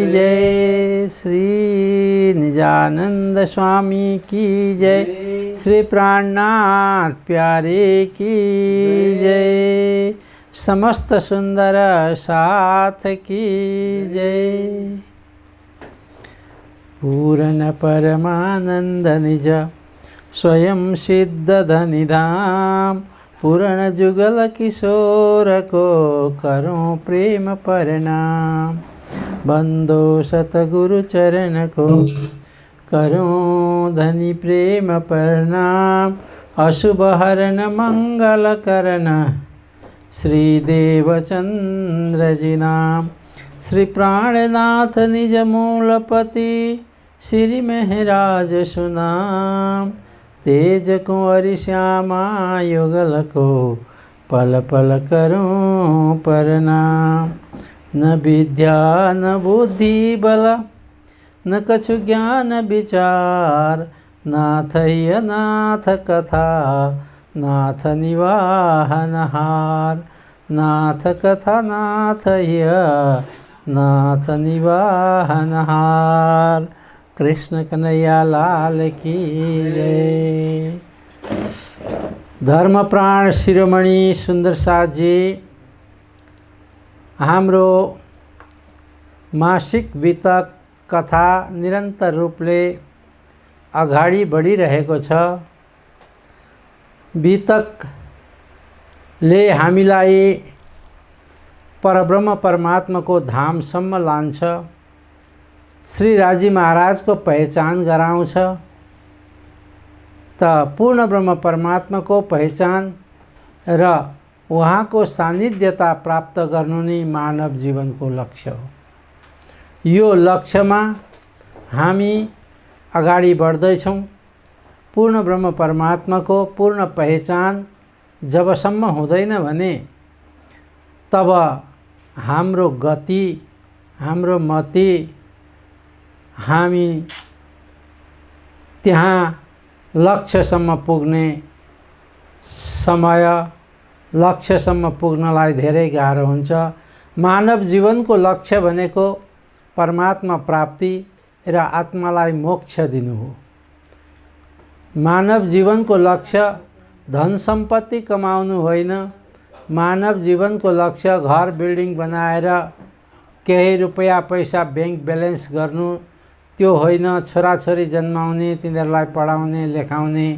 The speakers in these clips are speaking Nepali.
जय श्री निजानंद स्वामी की जय, श्री प्राणनाथ प्यारे की जय, समस्त सुंदर साथ की जय। पूर्ण परमानंद निज स्वयं सिद्ध धनिधाम, पूर्ण जुगल किशोर को करो प्रेम प्रणाम। बंदो सतगुरु चरण को करो धनि प्रेम प्रणाम। अशुभ हरण मंगल करन श्री देवचंद्र जी नाम। श्री प्राणनाथ निज मूलपति श्री महराज सुनाम। तेज कुंवर श्यामा युगल को पल पल करूं प्रणाम। न विद्या न बुद्धि बल न कछु ज्ञान विचार, नाथ य नाथ कथा नाथ निवाहन हार। नाथ कथा नाथ य नाथ निवाहन हार। कृष्ण कन्हैया लाल की जय। धर्म प्राण शिरोमणि सुंदर साथ जी, हाम्रो मासिक वितक कथा निरन्तर रूपले अगाडि बढिरहेको छ। वितकले हामीलाई परब्रह्म परमात्माको धामसम्म लान्छ। श्री राजी महाराजको पहिचान गराउँछ। त पूर्ण ब्रह्म परमात्माको पहिचान र उहाँको सान्निध्यता प्राप्त गर्नु नै मानव जीवनको लक्ष्य हो। यो लक्ष्यमा हामी अगाडि बढ्दैछौँ। पूर्ण ब्रह्म परमात्माको पूर्ण पहिचान जबसम्म हुँदैन भने तब हाम्रो गति, हाम्रो मति, हामी त्यहाँ लक्ष्यसम्म पुग्ने समय, लक्ष्यसम्म पुग्नलाई धेरै गाह्रो हुन्छ। मानव जीवनको लक्ष्य भनेको परमात्मा प्राप्ति र आत्मालाई मोक्ष दिनु हो। मानव जीवनको लक्ष्य धन सम्पत्ति कमाउनु होइन। मानव जीवनको लक्ष्य घर बिल्डिङ बनाएर केही रुपैयाँ पैसा बैंक ब्यालेन्स गर्नु त्यो होइन। छोराछोरी जन्माउने, तिनीहरूलाई पढाउने लेखाउने,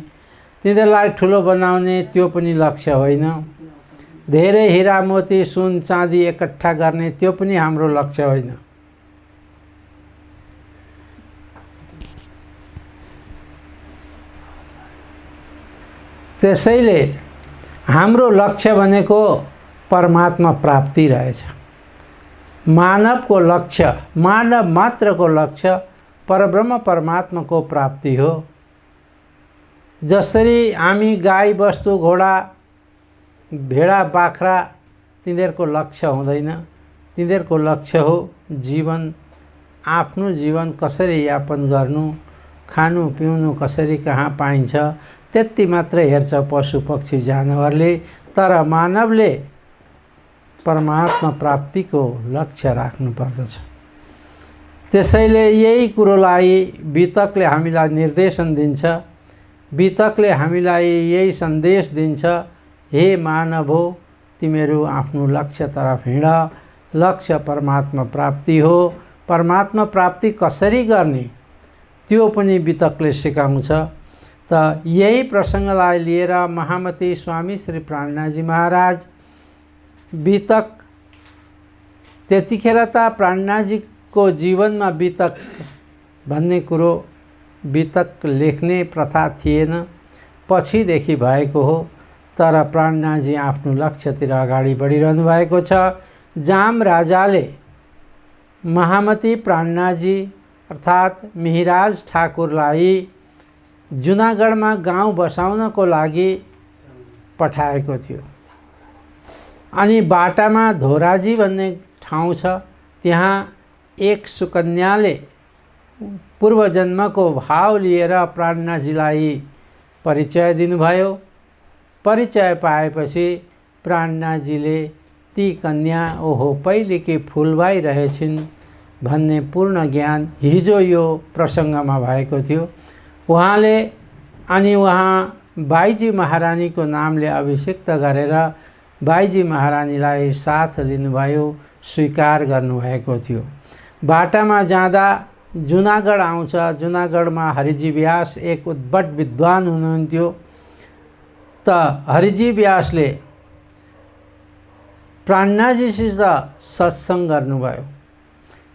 तिनीहरूलाई ठुलो बनाउने त्यो पनि लक्ष्य होइन। धेरै हिरा मोती सुन चाँदी एकट्ठा गर्ने त्यो पनि हाम्रो लक्ष्य होइन। त्यसैले हाम्रो लक्ष्य भनेको परमात्मा प्राप्ति रहेछ। मानवको लक्ष्य, मानव मात्रको लक्ष्य परब्रह्म परमात्माको प्राप्ति हो। जसरी हामी गाई बस्तु घोडा भेडा बाख्रा तिनीहरूको लक्ष्य हुँदैन। तिनीहरूको लक्ष्य हो जीवन, आफ्नो जीवन कसरी यापन गर्नु, खानु पिउनु कसरी कहाँ पाइन्छ त्यति मात्र हेर्छ पशु पक्षी जानवरले। तर मानवले परमात्मा प्राप्तिको लक्ष्य राख्नु पर्दछ। त्यसैले यही कुरोलाई वितकले हामीलाई निर्देशन दिन्छ। वितकले हामीलाई यही सन्देश दिन्छ, हे मानव हो, तिमीहरू आफ्नो लक्ष्यतर्फ हिँड। लक्ष्य परमात्मा प्राप्ति हो। परमात्मा प्राप्ति कसरी गर्ने त्यो पनि वितकले सिकाउँछ। त यही प्रसङ्गलाई लिएर महामती स्वामी श्री प्राणनाथजी महाराज वितक, त्यतिखेर त प्राणनाथजीको जीवनमा वितक भन्ने कुरो, वितक लेख्ने प्रथा थिएन, पछिदेखि भएको हो। तर प्राणनाथजी आफ्नो लक्ष्यतिर अगाडि बढिरहनु भएको छ। जाम राजाले महामती प्राणनाथजी अर्थात् मिहिराज ठाकुरलाई जुनागढमा गाउँ बसाउनको लागि पठाएको थियो। अनि बाटामा धोराजी भन्ने ठाउँ छ, त्यहाँ एक सुकन्याले पूर्वजन्मको भाव लिएर प्राणनाथजीलाई परिचय दिनुभयो। परिचय पाएपछि प्राणनाथजीले ती कन्या ओहो पहिलेकी फुलबाई रहेछिन् भन्ने पूर्ण ज्ञान हिजो यो प्रसङ्गमा भएको थियो। उहाँले अनि उहाँ बाईजी महारानीको नामले अभिषिक्त गरेर बाईजी महारानीलाई साथ लिनुभयो, स्वीकार गर्नुभएको थियो। बाटामा जाँदा जुनागढ आउँछ। जुनागढमा हरिजी व्यास एक उद्भट विद्वान हुनुहुन्थ्यो। त हरिजी व्यासले प्राणनाथजीसित सत्सङ्ग गर्नुभयो।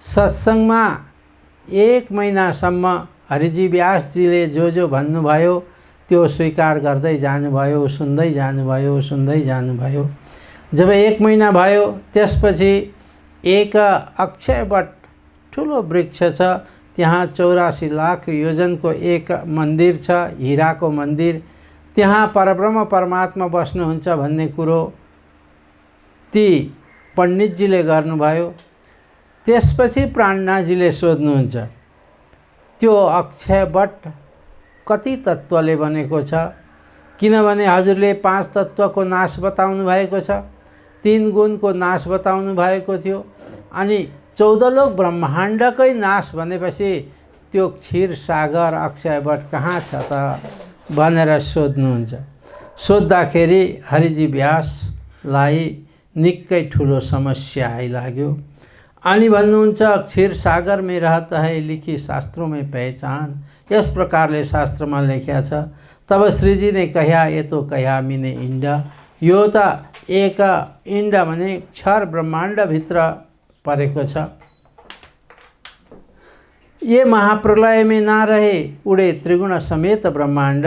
सत्सङ्गमा 1 महिनासम्म हरिजी व्यासजीले जो भन्नुभयो त्यो स्वीकार गर्दै जानुभयो, सुन्दै जानुभयो, सुन्दै जानुभयो। जब 1 महिना भयो त्यसपछि एक अक्षयवट ठुलो वृक्ष छ, त्यहाँ 84 लाख योजनको एक मन्दिर छ, हिराको मन्दिर। त्यहाँ परब्रह्म परमात्मा बस्नुहुन्छ भन्ने कुरो ती पण्डितजीले गर्नुभयो। त्यसपछि प्राणनाथजीले सोध्नुहुन्छ, त्यो अक्षयवट कति तत्त्वले बनेको छ? किनभने हजुरले 5 तत्त्वको नाश बताउनु भएको छ, 3 गुणको नाश बताउनु भएको थियो, अनि 14 लोक ब्रह्माण्डकै नाश भनेपछि त्यो क्षीर सागर अक्षयवट कहाँ छ त भनेर सोध्नुहुन्छ। सोद्धाखेरि हरिजी व्यासलाई निकै ठुलो समस्या आइलाग्यो। अनि भन्नुहुन्छ, क्षीर सागर में रहता है लिखी शास्त्रों में पहचान, यस प्रकारले शास्त्रमा लेखिया छ। तब श्रीजी ने कहा, ये तो कहा मिने इंड, यो त एक इंड भने क्षर ब्रह्माण्ड भित्र परेको छ। ये महाप्रलय में ना रहे उडे त्रिगुण समेत ब्रह्माण्ड।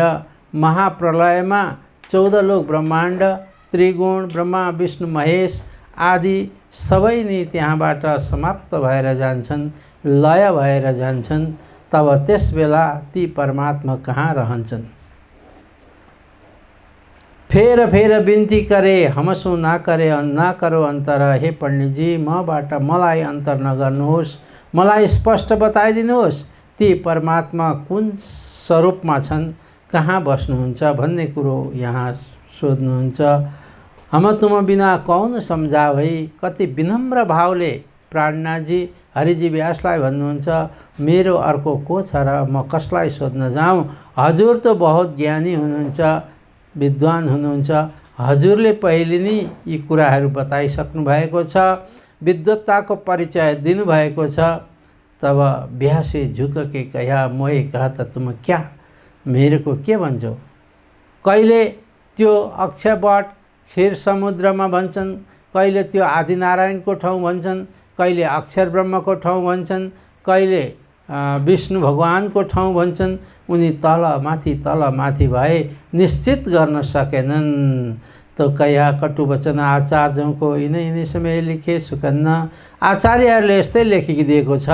महाप्रलयमा 14 लोक ब्रह्माण्ड, त्रिगुण, ब्रह्मा, विष्णु, महेश आदि सबै नै त्यहाँबाट समाप्त भएर जान्छन्, लय भएर जान्छन्। तब त्यस बेला ती परमात्मा कहाँ रहन्छन्? फेर फेर बिन्ती करे हमसो ना करो अन्तर। हे पण्डितजी, मबाट मलाई अन्तर नगर्नुहोस्, मलाई स्पष्ट बताइदिनुहोस् ती परमात्मा कुन स्वरूपमा छन्, कहाँ बस्नुहुन्छ भन्ने कुरो यहाँ सोध्नुहुन्छ। हम तुम बिना कौन सम्झा भई कति विनम्र भावले प्राणनाथजी हरिजी व्यासलाई भन्नुहुन्छ, मेरो अर्को को छ र म कसलाई सोध्न जाऊँ? हजुर त बहुत ज्ञानी हुनुहुन्छ, विद्वान हुनुहुन्छ, हजुरले पहिले नै यी कुराहरू बताइसक्नु भएको छ, विद्वत्ताको परिचय दिनुभएको छ। तब ब्यासे झुक के कहा मोहे कहता तुम क्या, मेरो को के भन्छौ? कहिले त्यो अक्षयवट क्षीर समुद्रमा भन्छन्, कहिले त्यो आदिनारायणको ठाउँ भन्छन्, कहिले अक्षर ब्रह्मको ठाउँ भन्छन्, कहिले विष्णु भगवानको ठाउँ भन्छन्। उनी तल माथि भए निश्चित गर्न सकेनन्। तो कया कटुवचन आचार्यको यिनै समय लेखे सुकन्न। आचार्यहरूले यस्तै लेखिदिएको छ।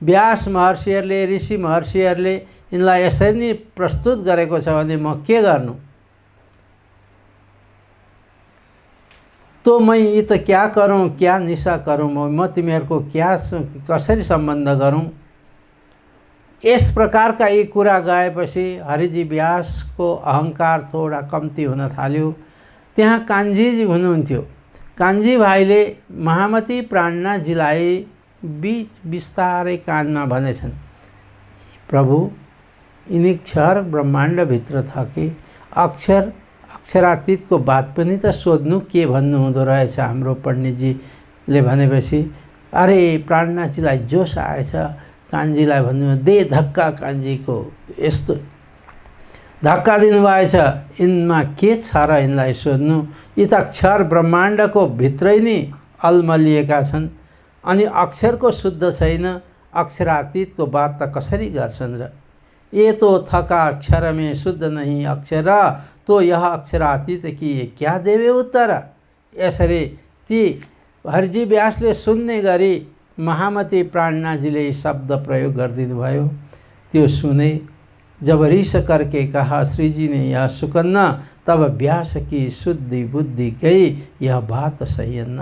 व्यास महर्षिहरूले, ऋषि महर्षिहरूले यिनलाई यसरी नै प्रस्तुत गरेको छ भने म के गर्नु? तो मैं ये तो क्या करूं, क्या निशा करूं, म तिमीहरूको क्या कसरी सम्बन्ध गरौँ? यस प्रकारका यी कुरा गएपछि हरिजी व्यासको अहङ्कार थोडा कम्ती हुन थाल्यो। त्यहाँ कान्छीजी हुनुहुन्थ्यो। कान्छी भाइले महामती प्राणनाथजीलाई बिस्तारै कानमा भनेछन्, प्रभु यिनी क्षर ब्रह्माण्डभित्र छ कि अक्षरातीतको बात पनि त सोध्नु के भन्नुहुँदो रहेछ हाम्रो पण्डितजीले भनेपछि अरे प्राणनाथजीलाई जोस आएछ। कान्छीलाई भन्नु दे धक्का, कान्छीको यस्तो धक्का दिनुभएछ। यिनमा के छ र यिनलाई सोध्नु? यी त अक्षर ब्रह्माण्डको भित्रै नै अलमलिएका छन् अनि अक्षरको शुद्ध छैन, अक्षरातीतको बात त कसरी गर्छन् र? ये तो थका अक्षर में शुद्ध नहीं अक्षर, तो यह अक्षरातीत की क्या देवे उत्तर? यसरी ती हरिजी व्यासले सुन्ने गरी महामती प्राणनाथजीले शब्द प्रयोग गरिदिनु भयो। त्यो सुने। जब रिस करके कहा श्री जी ने यह सुकन्ना, तब व्यास की शुद्धि बुद्धि गई, यह बात सही न।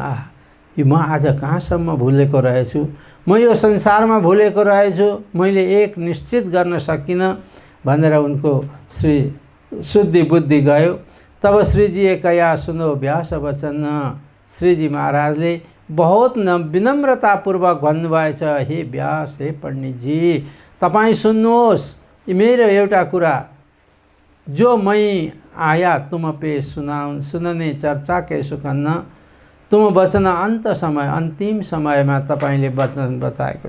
म आज कहाँसम्म भुलेको रहेछु? म यो संसारमा भुलेको रहेछु, मैले एक निश्चित गर्न सकिनँ भनेर उनको शुद्धि बुद्धि गयो। तब श्रीजी कया सुनो व्यास वचन। श्रीजी महाराजले बहुत विनम्रतापूर्वक भन्नुभएछ, हे व्यास, हे पंडितजी, तपाईँ सुन्नुहोस् मेरो एउटा कुरा। जो मैं आया तुम पे सुनने चर्चा के सुकन्न, तुम वचन अन्तिम समयमा तपाईँले वचन बचाएको।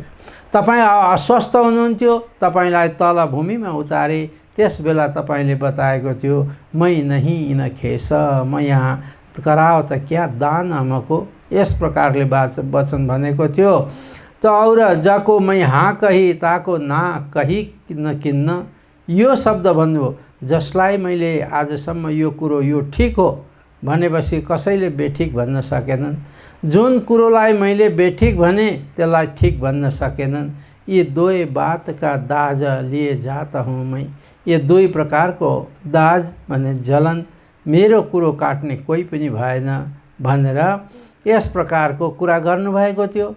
तपाईँ अस्वस्थ हुनुहुन्थ्यो, तपाईँलाई तल भूमिमा उतारे, त्यस बेला तपाईँले बताएको थियो मै नहीं इन खेस, म यहाँ कराओ त क्या दान हमको, यस प्रकारले वचन भनेको थियो। त और जाको मै हाँ कही ताको ना कही न किन्न, यो शब्द भन्नुभयो। जसलाई मैले आजसम्म यो कुरो यो ठिक हो भनेपछि कसैले बेठिक भन्न सकेनन्। जुन कुरोलाई मैले बेठिक भने त्यसलाई ठिक भन्न सकेनन्। ये दुई बात का दाज लिए जाता हूँ मैं। ये दुई प्रकारको दाज भने जलन, मेरो कुरो काट्ने कोही पनि भएन भनेर यस प्रकारको कुरा गर्नुभएको थियो।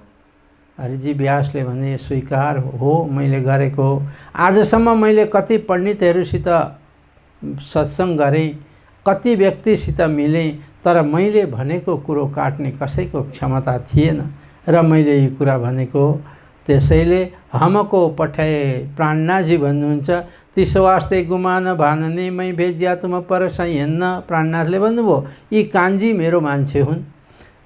हरिजी व्यासले भने स्वीकार हो, मैले गरेको हो। आजसम्म मैले कति पण्डितहरूसित सत्सङ्ग गरेँ, कति व्यक्तिसित मिलेँ, तर मैले भनेको कुरो काट्ने कसैको क्षमता थिएन र मैले यो कुरा भनेको। त्यसैले हमको पठाए प्राणनाथजी भन्नुहुन्छ, त्यसो वास्ते गुमान भानने मै भेजिया तुम पर सैन्न। प्राणनाथले भन्नुभयो यी कान्छी मेरो मान्छे हुन्,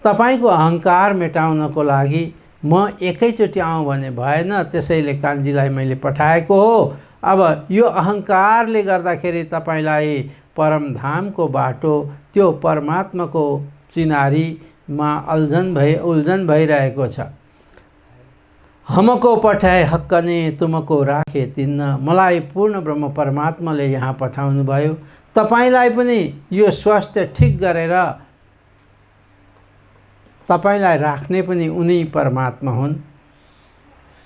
तपाईँको अहङ्कार मेटाउनको लागि म एकैचोटि आउँ भने भएन, त्यसैले कान्छीलाई मैले पठाएको हो। अब यो अहङ्कारले गर्दाखेरि तपाईँलाई परमधामको बाटो, त्यो परमात्माको चिनारीमा उल्झन भइरहेको छ। हमको पठाए हक्कने तुमको राखे तिन्न। मलाई पूर्ण ब्रह्म परमात्माले यहाँ पठाउनु भयो। तपाईलाई पनि यो स्वास्थ्य ठिक गरेर तपाईलाई राख्ने पनि उनी परमात्मा हुन्।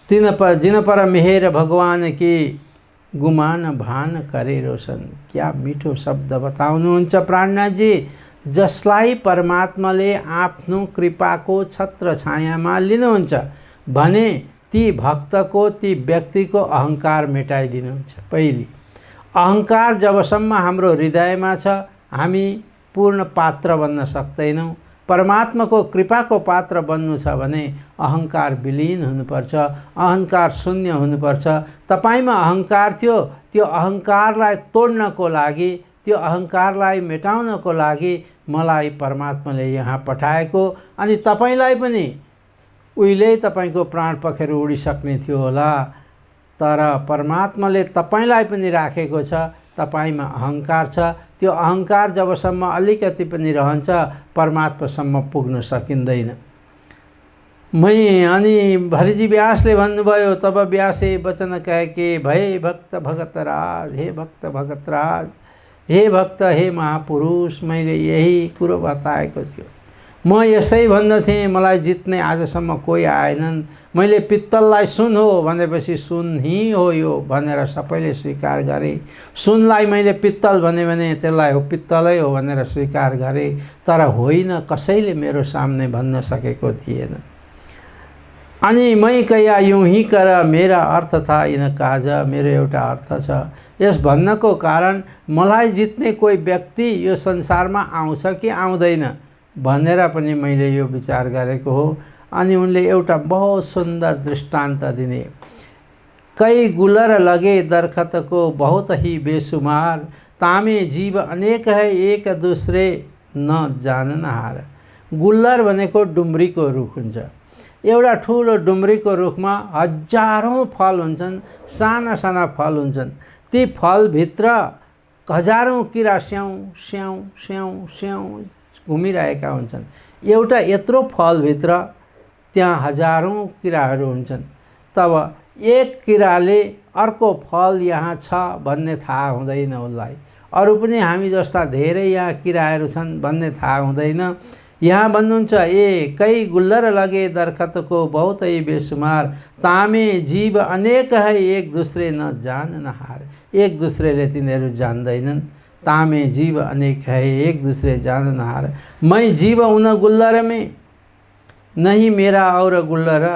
जिन पर मेहेर भगवान की गुमान भान करे रोशन। क्या मिठो शब्द बताउनुहुन्छ प्राणनाथ जी। जसलाई परमात्माले आफ्नो कृपाको छत्र छायामा लिनुहुन्छ भने ती भक्तको ती व्यक्तिको अहङ्कार मेटाइदिनुहुन्छ। पहिली अहङ्कार जबसम्म हाम्रो हृदयमा छ हामी पूर्ण पात्र बन्न सक्दैनौँ। परमात्माको कृपाको पात्र बन्नु छ भने अहङ्कार विलीन हुनुपर्छ, अहङ्कार शून्य हुनुपर्छ। तपाईमा अहङ्कार थियो, त्यो अहङ्कारलाई तोड्नको लागि, त्यो अहङ्कारलाई मेटाउनको लागि मलाई परमात्माले यहाँ पठाएको। अनि तपाईलाई पनि उहिले तपाईको प्राण पखेर उडिसक्ने थियो होला, तर परमात्माले तपाईलाई पनि राखेको छ। तपाईमा अहङ्कार छ, त्यो अहङ्कार जबसम्म अलिकति पनि रहन्छ परमात्मासम्म पुग्न सकिँदैन। अनि भरीजी व्यासले भन्नुभयो, तब व्यासे वचन कहे के भय भक्त भगत राज। हे भक्त भगत राज, हे भक्त, हे महापुरुष, मैले यही कुरो बताएको थियो। म यसै भन्दथेँ मलाई जित्ने आजसम्म कोही आएनन्। मैले पित्तललाई सुन हो भनेपछि सुन ही हो यो भनेर सबैले स्वीकार गरे। सुनलाई मैले पित्तल भने त्यसलाई हो पित्तलै हो भनेर स्वीकार गरे। तर होइन, कसैले मेरो सामने भन्न सकेको थिएन। अनि मै कया यूँ ही कर मेरा अर्थ था इन काज। मेरो एउटा अर्थ छ। यस भन्नको कारण मलाई जित्ने कोही व्यक्ति यो संसारमा आउँछ कि आउँदैन भनेर पनि मैले यो विचार गरेको हो। अनि उनले एउटा बहुत सुन्दर दृष्टान्त दिने। कई गुलर लगे दरखत को बहुत ही बेसुमार। तामे जीव अनेक है एक दूसरे न जाननहार। गुल्लर भनेको डुम्रीको रुख हुन्छ। एउटा ठुलो डुम्रीको रुखमा हजारौँ फल हुन्छन्, साना साना फल हुन्छन्। ती फलभित्र हजारौँ किरा स्याउ स्याउ स्याउ स्याउ घुमिरहेका हुन्छन्। एउटा यत्रो फलभित्र त्यहाँ हजारौँ किराहरू हुन्छन्। तब एक किराले अर्को फल यहाँ छ भन्ने थाहा हुँदैन उसलाई। अरू पनि हामी जस्ता धेरै यहाँ किराहरू छन् भन्ने थाहा हुँदैन। यहाँ भन्नुहुन्छ, ए कई गुल्लर लगे दरखत को बहुत ही बेसुमार। तामे जीव अनेक है एक दूसरे न जाननहार। एक दूसरेले तिनीहरू जान्दैनन्। तामे जीव अनेक है एक दूसरे जाननहार। मैं जीव उन गुल्लर में नहीं मेरा और गुल्लर।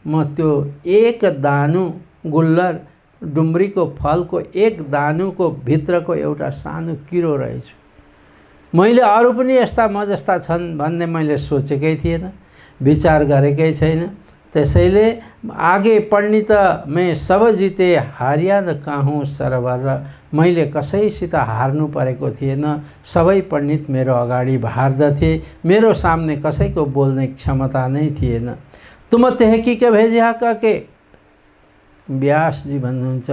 म त्यो एक दानु गुल्लर डुम्रीको फलको एक दानुको भित्रको एउटा सानो किरो रहेछु। मैले अरू पनि यस्ता म जस्ता छन् भन्ने मैले सोचेकै थिएन, विचार गरेकै छैन। त्यसैले आगे पढ्ने त मैं सब जिते हारिया न काहुँ सरबर। मैले कसैसित हार्नु परेको थिएन। सबै पण्डित मेरो अगाडि भारदथे। मेरो सामने कसैको बोल्ने क्षमता नै थिएन। तुम तेहकी के भेजिया के व्यास जी भन्नुहुन्छ,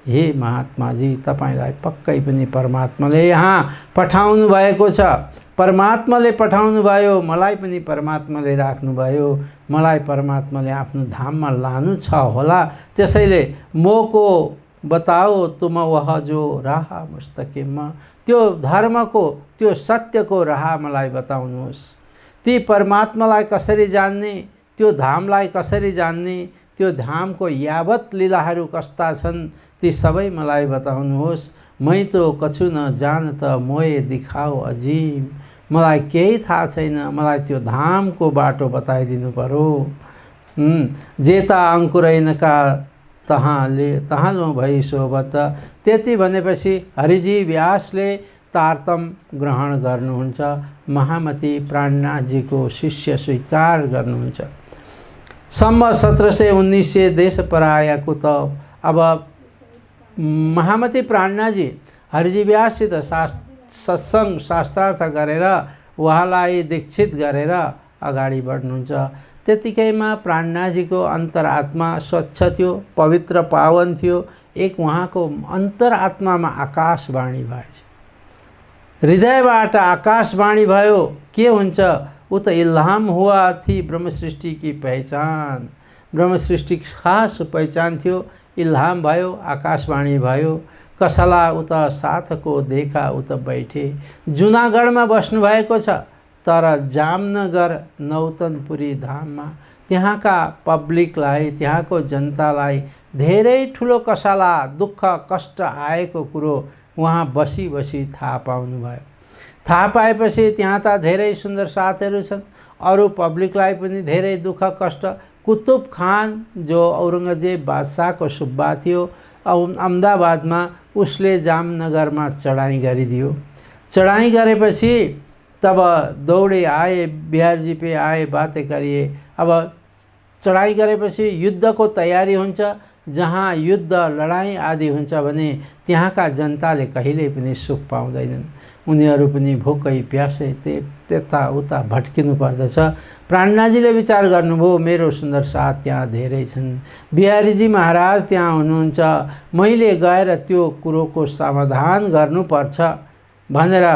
हे महात्माजी, तपाईलाई पक्कै पनि परमात्माले यहाँ पठाउनु भएको छ। परमात्माले पठाउनु भयो, मलाई पनि परमात्माले राख्नु भयो। मलाई परमात्माले आफ्नो धाममा लानु छ होला। त्यसैले मोको बताओ तुम वह जो राह मुस्तकिममा। त्यो धर्मको, त्यो सत्यको राह मलाई बताउनुहोस्। ती परमात्मालाई कसरी जान्ने, त्यो धामलाई कसरी जान्ने, त्यो धामको यावत लीलाहरू कस्ता छन् ती सबै मलाई बताउनुहोस्। मै तो कछु न जानत मोए दिखाओ अजीम। मलाई केही थाहा छैन, मलाई त्यो धामको बाटो बताइदिनु पर्यो। जेता अङ्कुरैनका तहाँलो भई सोभत। त्यति भनेपछि हरिजी व्यासले तारतम ग्रहण गर्नुहुन्छ। महामती प्राणनाथजीको शिष्य स्वीकार गर्नुहुन्छ। सम्म 1719 देश परायाको त अब महामती प्राणनाथजी हरिजी व्याससित सत्संग शास्त्रार्थ गरेर उहाँलाई दीक्षित गरेर अगाडि बढ्नुहुन्छ। त्यतिकैमा प्राणनाथजीको अन्तरात्मा स्वच्छ थियो, पवित्र पावन थियो। एक उहाँको अन्तरात्मामा आकाशवाणी भएछ। हृदयबाट आकाशवाणी भयो। के हुन्छ? ऊ त इल्हाम हुआ थी ब्रह्म सृष्टि की पहचान। ब्रह्म सृष्टि खास पहिचान थियो। इल्हाम भयो, आकाशवाणी भयो, कसला उता साथको देखा उता बैठे। जुनागढमा बस्नुभएको छ, तर जामनगर नौतनपुरी धाममा त्यहाँका पब्लिकलाई, त्यहाँको जनतालाई धेरै ठुलो कसला, दुःख कष्ट आएको कुरो उहाँ बसी बसी थाहा पाउनुभयो। थाहा पाएपछि त्यहाँ त धेरै सुन्दर साथहरू छन्, अरू पब्लिकलाई पनि धेरै दुःख कष्ट। कुतुब खान जो औरङ्गजेब बादशाहको सुब्बा थियो, अहमदाबादमा उसले जामनगरमा चढाई गरिदियो। चढाई गरेपछि तब दौड़े आए, बिहारजी पे आए, बातें करिए। अब चढाई गरेपछि युद्धको तयारी हुन्छ। जहाँ युद्ध लडाईँ आदि हुन्छ भने त्यहाँका जनताले कहिल्यै पनि सुख पाउँदैनन्। उनीहरू पनि भोकै प्यासै त्यता उता भट्किनु पर्दछ। प्राणनाथजीले विचार गर्नुभयो, मेरो सुन्दर साथ त्यहाँ धेरै छन्, बिहारीजी महाराज त्यहाँ हुनुहुन्छ, मैले गएर त्यो कुरोको समाधान गर्नुपर्छ भनेर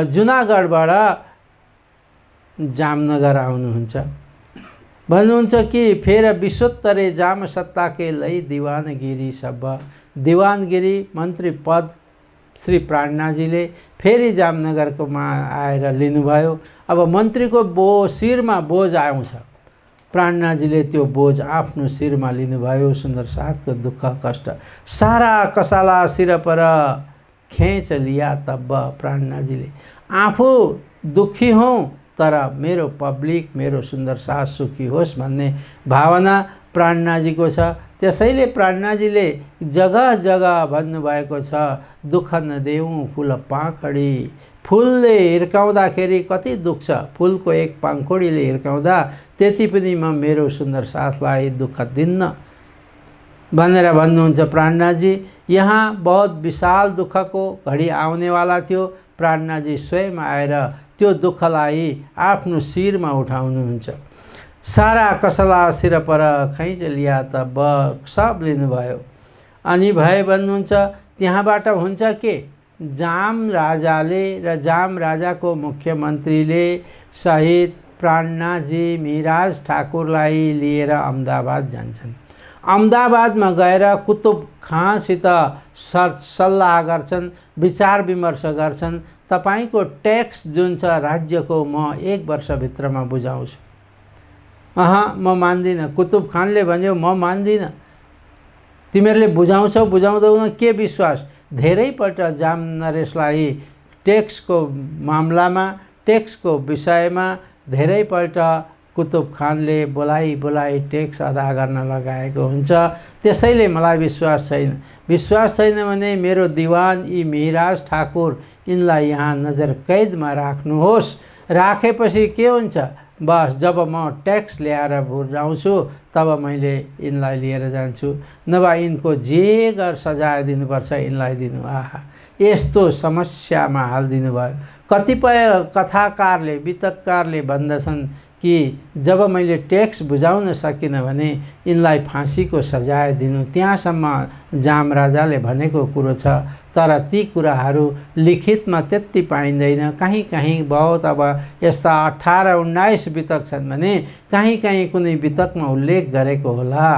जुनागढबाट जामनगर आउनुहुन्छ। भन्नुहुन्छ कि फेर विश्वोत्तरे जाम सत्ता के लई दिवानगिरी सब। दिवानगिरी मन्त्री पद श्री प्राणनाथजीले फेरि जामनगरकोमा आएर लिनुभयो। अब मन्त्रीको शिरमा बोझ आउँछ, प्राणनाथजीले त्यो बोझ आफ्नो शिरमा लिनुभयो। सुन्दर साथको दुःख कष्ट सारा कसला सिर पर खेच लिया। तब प्राणनाथजीले आफू दुखी हौँ तर मेरो पब्लिक, मेरो सुन्दर साथ सुखी होस् भन्ने भावना प्राणनाथजीको छ। त्यसैले प्राणनाथजीले जग्गा जग्गा भन्नुभएको छ, दुःख नदेऊ फुल पाखडी। फुलले हिर्काउँदाखेरि कति दुख्छ, फुलको एक पाखुडीले हिर्काउँदा त्यति पनि म मेरो सुन्दर साथलाई दुःख दिन्न भनेर भन्नुहुन्छ प्राणनाथजी। यहाँ बहुत विशाल दुःखको घडी आउनेवाला थियो। प्राणनाथजी स्वयं आएर त्यो दुःखलाई आफ्नो शिरमा उठाउनुहुन्छ। सारा कसला सिर पर खैँच लिया तब सब लिनुभयो। अनि भए भन्नुहुन्छ त्यहाँबाट हुन्छ के, जाम राजाले र जाम राजाको मुख्यमन्त्रीले सहित प्राणनाथजी मिराज ठाकुरलाई लिएर अहमदाबाद जान्छन्। अहमदाबादमा गएर कुतुब खानसित सल्लाह गर्छन्, विचार विमर्श गर्छन्। तपाईको ट्याक्स जुन छ राज्यको म 1 वर्षभित्रमा बुझाउँछु। म मान्दिनँ। कुतुब खानले भन्यो म मान्दिनँ। तिमीहरूले बुझाउँछौ बुझाउँदैनौ के विश्वास। धेरैपल्ट जाम नरेशलाई ट्याक्सको मामलामा, ट्याक्सको विषयमा धेरैपल्ट कुतुब खानले बोलाइ ट्याक्स अदा गर्न लगाएको हुन्छ। त्यसैले मलाई विश्वास छैन। विश्वास छैन भने मेरो दिवान यी मिहिराज ठाकुर यिनलाई यहाँ नजर कैदमा राख्नुहोस्। राखेपछि के हुन्छ, बस जब म ट्याक्स ल्याएर बुझाउँछु तब मैले यिनलाई लिएर जान्छु, नभए यिनको जे गर सजाय दिनुपर्छ यिनलाई दिनु। आहा, यस्तो समस्यामा हालिदिनु भयो। कतिपय कथाकारले, वितककारले भन्दछन् कि जब मैले ट्याक्स बुझाउन सकिनँ भने यिनलाई फाँसीको सजाय दिनु, त्यहाँसम्म जाम राजाले भनेको कुरो छ। तर ती कुराहरू लिखितमा त्यति पाइँदैन। कहीँ कहीँ बहुत, अब यस्ता 18-19 वितक छन् भने कहीँ कहीँ कुनै वितकमा उल्लेख गरेको होला।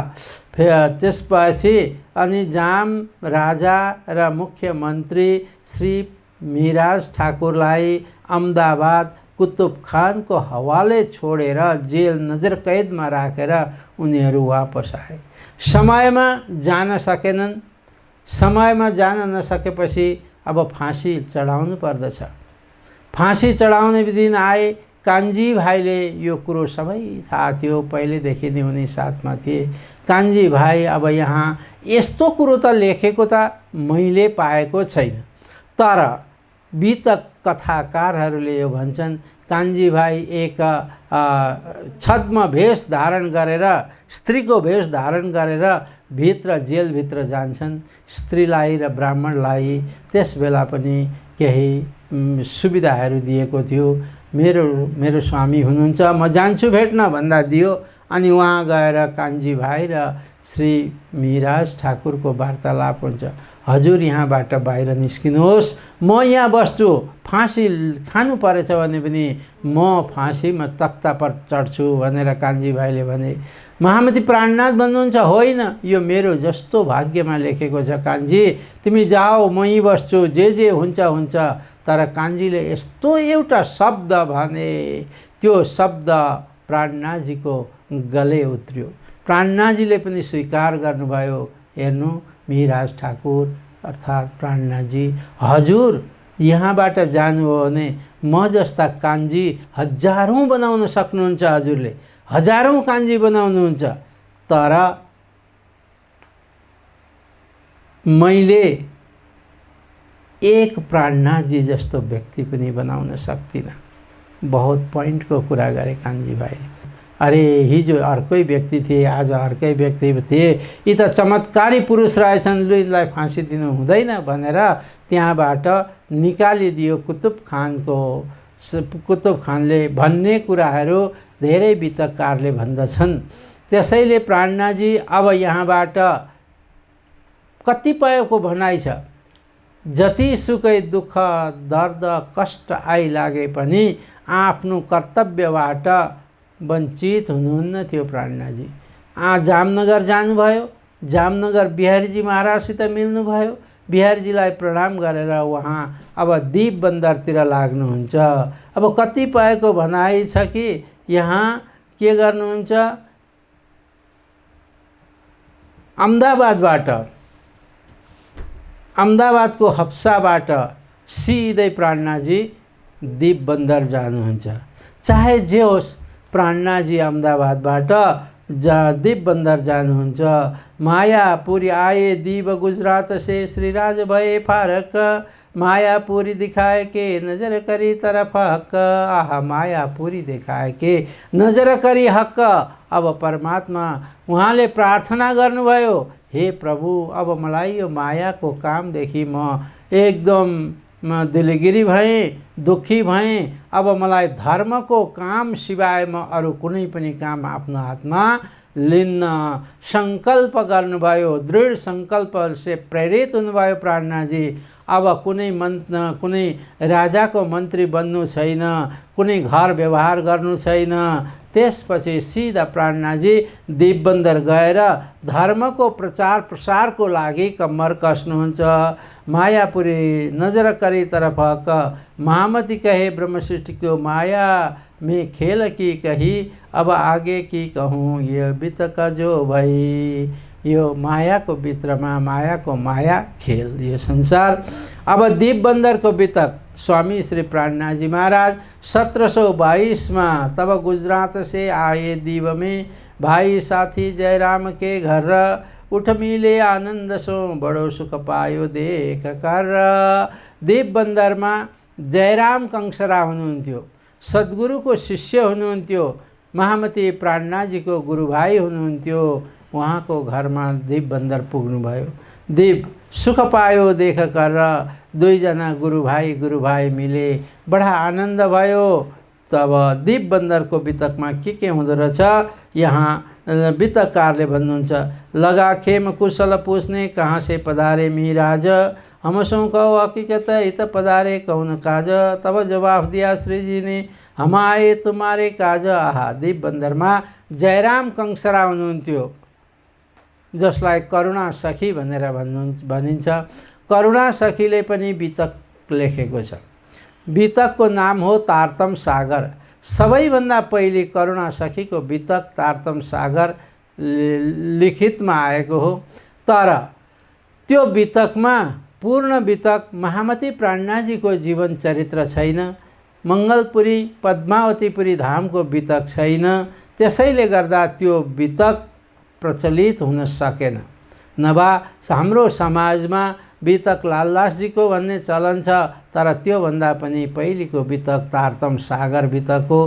त्यसपछि अनि जाम राजा र मुख्यमन्त्री श्री मिराज ठाकुरलाई अहमदाबाद कुतुब खानको हवाले छोडेर जेल नजर कैदमा राखेर उनीहरू वापस आए। समयमा जान सकेनन्। समयमा जान नसकेपछि अब फाँसी चढाउनु पर्दछ। फाँसी चढाउने दिन आए। कान्छी भाइले यो कुरो सबै थाहा थियो, पहिलेदेखि नै उनी साथमा थिए। कान्छी भाइ अब यहाँ यस्तो कुरो त लेखेको त मैले पाएको छैन, तर वितक कथाकारहरूले यो भन्छन् कान्छी भाइ एक छद्म भेष धारण गरेर, स्त्रीको भेष धारण गरेर भित्र जेलभित्र जान्छन्। स्त्रीलाई र ब्राह्मणलाई त्यस बेला पनि केही सुविधाहरू दिएको थियो। मेरो स्वामी हुनुहुन्छ, म जान्छु भेट्न भन्दा दियो। अनि उहाँ गएर कान्छी भाइ र श्री मिहिराज ठाकुरको वार्तालाप हुन्छ। हजुर यहाँबाट बाहिर निस्किनुहोस्, म यहाँ बस्छु, फाँसी खानु परेछ भने पनि म फाँसीमा तख्ता पर चढ्छु भनेर कान्छी भाइले भने। महामती प्राणनाथ भन्नुहुन्छ, होइन यो मेरो जस्तो भाग्यमा लेखेको छ कान्छी, तिमी जाऊ म यहीँ बस्छु, जे हुन्छ हुन्छ। तर कान्छीले यस्तो एउटा शब्द भने, त्यो शब्द प्राणनाथजीको गले उत्रियो। प्राणनाथजीले पनि स्वीकार गर्नुभयो, हेर्नु मिहिराज ठाकुर अर्थात् प्राणनाथजी, हजुर यहाँबाट जानुभयो भने म जस्ता कान्छी हजारौँ बनाउन सक्नुहुन्छ, हजुरले हजारौँ कान्छी बनाउनुहुन्छ, तर मैले एक प्राणनाथजी जस्तो व्यक्ति पनि बनाउन सक्दिनँ। बहुत पोइन्टको कुरा गरे कान्छी भाइले। अरे हिजो अर्कै व्यक्ति थिए, आज अर्कै व्यक्ति थिए, यी त चमत्कारी पुरुष रहेछन्, लु यिनलाई फाँसी दिनु हुँदैन भनेर त्यहाँबाट निकालिदियो कुतुब खानले भन्ने कुराहरू धेरै वितकारले भन्दछन्। त्यसैले प्राणनाथजी अब यहाँबाट कतिपयको भनाइ छ, जतिसुकै दुःख दर्द कष्ट आइलागे पनि आफ्नो कर्तव्यबाट वञ्चित हुनुहुन्न थियो प्राणनाथजी। जामनगर जानुभयो, जामनगर बिहारीजी महाराजसित मिल्नुभयो, बिहारीजीलाई प्रणाम गरेर उहाँ अब दीप बन्दरतिर लाग्नुहुन्छ। अब कतिपयको भनाइ छ कि यहाँ के गर्नुहुन्छ, अहमदाबादको हप्साबाट सिधै प्राणनाथजी दीप बन्दर जानुहुन्छ। चाहे जे होस्, प्राणनाथजी अहमदाबादबाट दीप बन्दर जानुहुन्छ। मायापुरी आए दीप गुजरात से, श्रीराज भए फारक, मायापुरी दिखाए के नजर करी तरफ हक। आहा, मायापुरी दिखाए के नजर करी हक। अब परमात्मा उहाँले प्रार्थना गर्नुभयो, हे प्रभु अब मलाई यो मायाको कामदेखि म एकदम दिलगिरी भएँ, दुखी भएँ। अब मलाई धर्मको काम सिवाय म अरू कुनै पनि काम आफ्नो हातमा लिन्न। सङ्कल्प गर्नुभयो, दृढ सङ्कल्प से प्रेरित हुनुभयो प्राणनाथजी। अब कुनै राजाको मन्त्री बन्नु छैन, कुनै घर व्यवहार गर्नु छैन। त्यसपछि सिधा प्राणनाथजी दीप बन्दर गएर धर्मको प्रचार प्रसारको लागि कम्मर कस्नुहुन्छ। मायापुरी नजर करी तरफ हक, महामती कहे ब्रह्म सृष्टि को माया में खेल की कही, अब आगे की कहूँ ये बितक जो भई। यो मायाको भित्रमा मायाको माया खेल यो संसार। अब दीप बन्दरको बितक स्वामी श्री प्राणनाथजी महाराज 1722 में तब गुजरात से आए दीप में, भाई साथी जयराम के घर, उठ मिले आनंद सो बड़ो सुख पायो देख कर। दीप बन्दरमा जयराम कंसरा हुनुहुन्थ्यो, सद्गुरुको शिष्य हुनुहुन्थ्यो, महामती प्राणनाथजीको गुरुभाइ हुनुहुन्थ्यो। उहाँको घरमा दीप बन्दर पुग्नुभयो। दीप सुख पायो देख कर, दुईजना गुरुभाइ मिले, बडा आनन्द भयो। तब दीप बन्दरको बितकमा के हुँदो रहेछ यहाँ बितककारले भन्नुहुन्छ, लगा खेम कुशल पूछ्ने कहाँ से पधारे मिहिराज, हमसों कहो हकीकत इत पधारे कौन काज, तब जवाफ दिया श्री जी ने हम आए तुम्हारे काज। आहा, दीप बन्दरमा जयराम कंसरा हुनुहुन्थ्यो, जसलाई करुणा सखी भनेर भनिन्छ। करुणा सखीले पनि बितक लेखेको छ। बितकको नाम हो तारतम सागर। सबैभन्दा पहिले करुणा सखीको बितक तारतम सागर लिखितमा आएको हो। तर त्यो बितकमा पूर्ण बितक महामती प्राणनाथजीको जीवन चरित्र छैन, मङ्गलपुरी पद्मावतीपुरी धामको बितक छैन। त्यसैले गर्दा त्यो बितक प्रचलित हुन सकेन। नभा हाम्रो समाजमा बितक लालदासजीको भन्ने चलन छ, तर त्योभन्दा पनि पहिलेको बितक तारतम सागर बितक हो।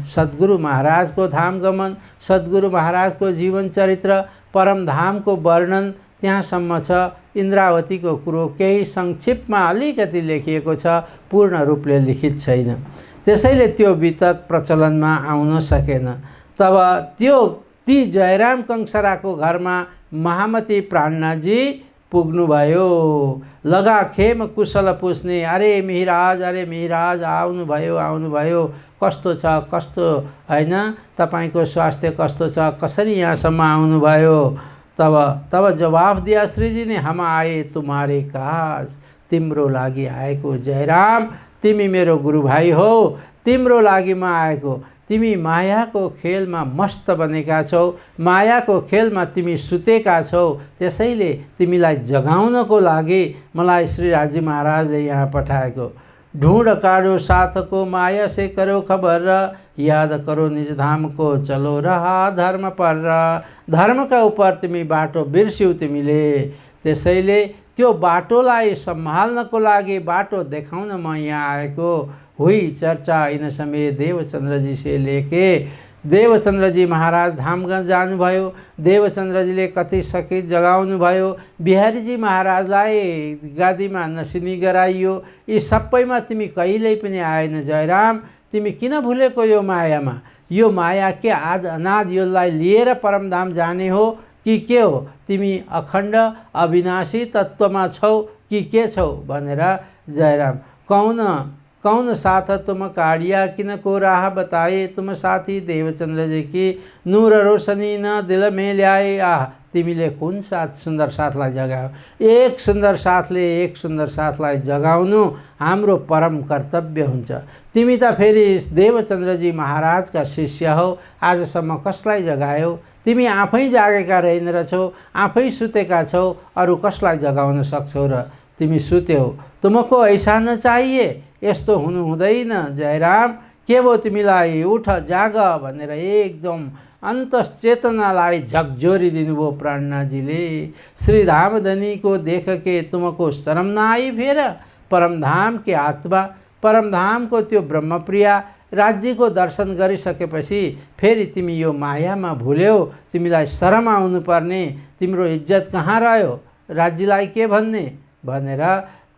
सद्गुरु महाराजको धाम गमन, सद्गुरु महाराजको जीवन चरित्र, परमधामको वर्णन त्यहाँसम्म छ। इन्द्रावतीको कुरो केही संक्षिप्तमा अलिकति लेखिएको छ, पूर्ण रूपले लिखित छैन। त्यसैले त्यो बितक प्रचलनमा आउन सकेन। तब ती जयराम कंसराको घरमा महामती प्राणनाथजी पुग्नुभयो। लगाखेम कुशल पुछ्ने, अरे मिहिराज आउनुभयो, कस्तो छ कस्तो हैन, तपाईको स्वास्थ्य कस्तो छ, कसरी यहाँसम्म आउनुभयो। तब जवाफ दिया श्रीजी ने, हम आए तुम्हारे काज, तिम्रो लागि आएको जयराम, तिमी मेरो गुरुभाइ हो, तिम्रो लागि म आएको। तिमी मायाको खेलमा मस्त बनेका छौ, मायाको खेलमा तिमी सुतेका छौ, त्यसैले तिमीलाई जगाउनको लागि मलाई श्रीराजी महाराजले यहाँ पठाएको। ढूंढ काढो साथको माया से करो खबर, याद करो निज धाम को चलो रहा धर्म पर। धर्मका उपर तिमी बाटो बिर्स्यौ तिमीले, त्यसैले त्यो बाटोलाई सम्हाल्नको लागि, बाटो देखाउन म यहाँ आएको। हुई चर्चा इन समय देवचंद्र जी से लेके, देवचंद्र जी महाराज धामगंज जानुभयो। देवचंद्र जीले कति सकित जगाउनु भयो। बिहारी जी महाराजलाई गादीमा नसिनी गराइयो। यी सबैमा तिमी कहिल्यै पनि आएन जयराम। तिमी किन भुलेको यो मायामा? यो माया के अनाद योलाई लिएर परमधाम जाने हो कि के हो? तिमी अखण्ड अविनाशी तत्वमा छौ कि के छौ भनेर जयराम, कौन साथ तुम काढ़िया किन को राह बताए, तुम साथी देवचंद्र जी की नूर रोशनी न दिल में ल्याए। आह, तिमीले कुन सुन्दर साथलाई जगायो। एक सुन्दर साथले एक सुन्दर साथलाई जगाउनु हाम्रो परम कर्तव्य हुन्छ। तिमी त फेरि देवचंद्रजी महाराजका शिष्य हौ, आजसम्म कसलाई जगायो? तिमी आफै जागेका रहेनछौ, आफै सुतेका छौ, अरू कसलाई जगाउन सक्छौ र? तिमी सुत्यौ। तुमको ऐसा न चाहिए, यस्तो हुनु हुँदैन जयराम। के भयो तिमीलाई? उठ जाग भनेर एकदम अन्तश्चेतनालाई झकझोरी दिनुभयो प्राणनाथजीले। श्री धामधनी को देख के तुमको शरम न आई फेर? परमधाम के आत्मा, परमधाम को त्यो ब्रह्मप्रिया राज्यको दर्शन गरिसकेपछि फेरि तिमी यो मायामा भुल्यौ। तिमीलाई शरम आउनु पर्ने, तिम्रो इज्जत कहाँ रह्यो? राज्यलाई के भन्ने भनेर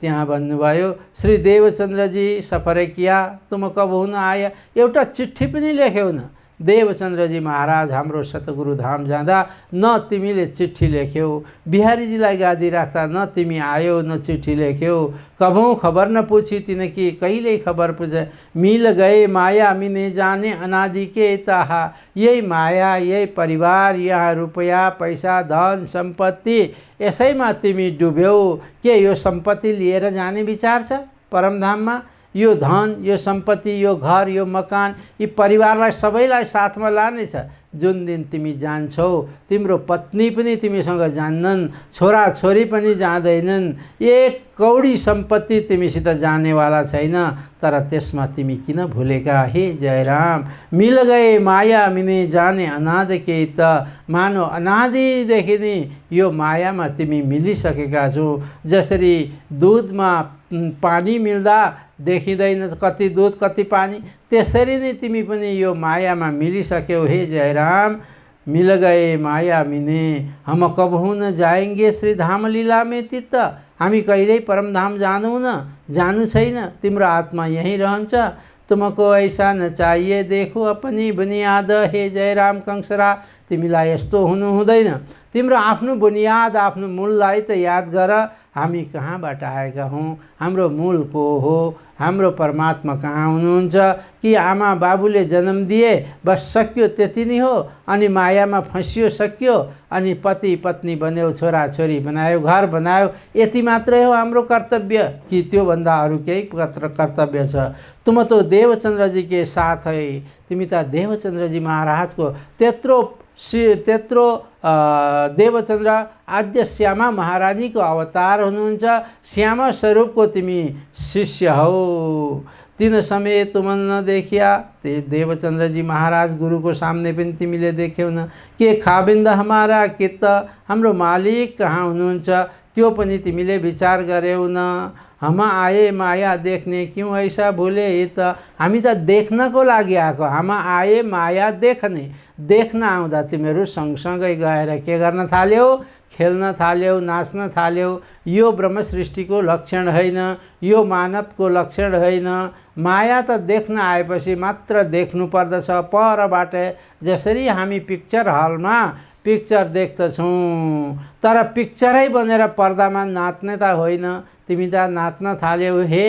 त्यहाँ भन्नुभयो। श्री देवचंद्र जी सफर किया तुम कब हुन आया? एउटा चिट्ठी पनि लेख्यौ न। देवचंद्र जी महाराज हाम्रो सतगुरु धाम जाँदा न तिमीले चिट्ठी लेख्यौ, बिहारीजीलाई गादी राख्दा न तिमी आयो न चिट्ठी लेख्यौ, कबहुँ खबर न पूछी तिनकी कहिल्यै खबर पूछे। मिल गए माया मिने जाने अनादि के ताहा, यही माया यही परिवार, यहाँ रुपैयाँ पैसा धन सम्पत्ति, यसैमा तिमी डुब्यौ। के यो सम्पत्ति लिएर जाने विचार छ परमधाममा? यो धन, यो सम्पत्ति, यो घर, यो मकान, यी परिवारलाई सबैलाई साथमा लाने छ। जुन दिन तिमी जान्छौ, तिम्रो पत्नी पनि तिमीसँग जान्नन्, छोरा छोरी पनि जाँदैनन्, एक कौडी सम्पत्ति तिमीसित जानेवाला छैन। तर त्यसमा तिमी किन भुलेका हे जयराम? मिल गए माया मिने जाने अनाद के त, मानो अनादिदेखि नै यो मायामा तिमी मिलिसकेका छौ। जसरी दुधमा पानी मिल्दा देखिँदैन कति दुध कति पानी, त्यसरी नै तिमी पनि यो मायामा मिलिसक्यौ हे जयराम। मिल गए माया मिने हम कबहु न जाएंगे श्री धाम लीला में तित्त, हामी कहिल्यै परमधाम जाँदैनौँ न, जानु छैन, तिम्रो आत्मा यहीँ रहन्छ। तुमको ऐसा न चाहिए देखो अपनी बुनियाद हे जयराम कंसरा, तिमीलाई यस्तो हुनु हुँदैन। तिम्रो आफ्नो बुनियाद आफ्नो मूललाई त याद गर। हामी कहाँबाट आएका हौँ, हाम्रो मूल को हो, हाम्रो परमात्मा कहाँ हुनुहुन्छ? कि आमा बाबुले जन्म दिए बस सक्यो त्यति नै हो? अनि मायामा फँसियो सक्यो, अनि पति पत्नी बन्यो, छोरा छोरी बनायो, घर बनायो, यति मात्रै हो हाम्रो कर्तव्य कि त्योभन्दा अरू केही कर्तव्य छ? तुम तो देवचंद्र जी के साथ है, तिमी त देवचंद्र जी महाराज को त्यत्रो देवचंद्र आद्य श्यामा महारानी को अवतार हुनुहुन्छ। श्यामा स्वरूप को तिमी शिष्य हो। तीन समय तुम न देखिया, देवचंद्र जी महाराज गुरु को सामने पनि तिमीले देख्यौ न। के खाबिन्द हमारा के त, हाम्रो मालिक कहाँ हुनुहुन्छ त्यो पनि तिमीले विचार गर्यौ न। हम आए माया देखने क्यों ऐसा भूले? ये त हामी त देख्नको लागि आएको, हम आए माया देखने। देख्न आउँदा तिमीहरू सँगसँगै गएर के गर्न थाल्यौ? खेल्न थाल्यौ, नाच्न थाल्यौ। यो ब्रह्म सृष्टिको लक्षण होइन, यो मानवको लक्षण होइन। माया त देख्न आएपछि मात्र देख्नु पर्दछ। परबाट जसरी हामी पिक्चर हलमा पिक्चर देख्दछौँ, तर पिक्चरै बनेर पर्दामा नाच्ने त होइन। तिमी त नाच्न थाल्यौ। हे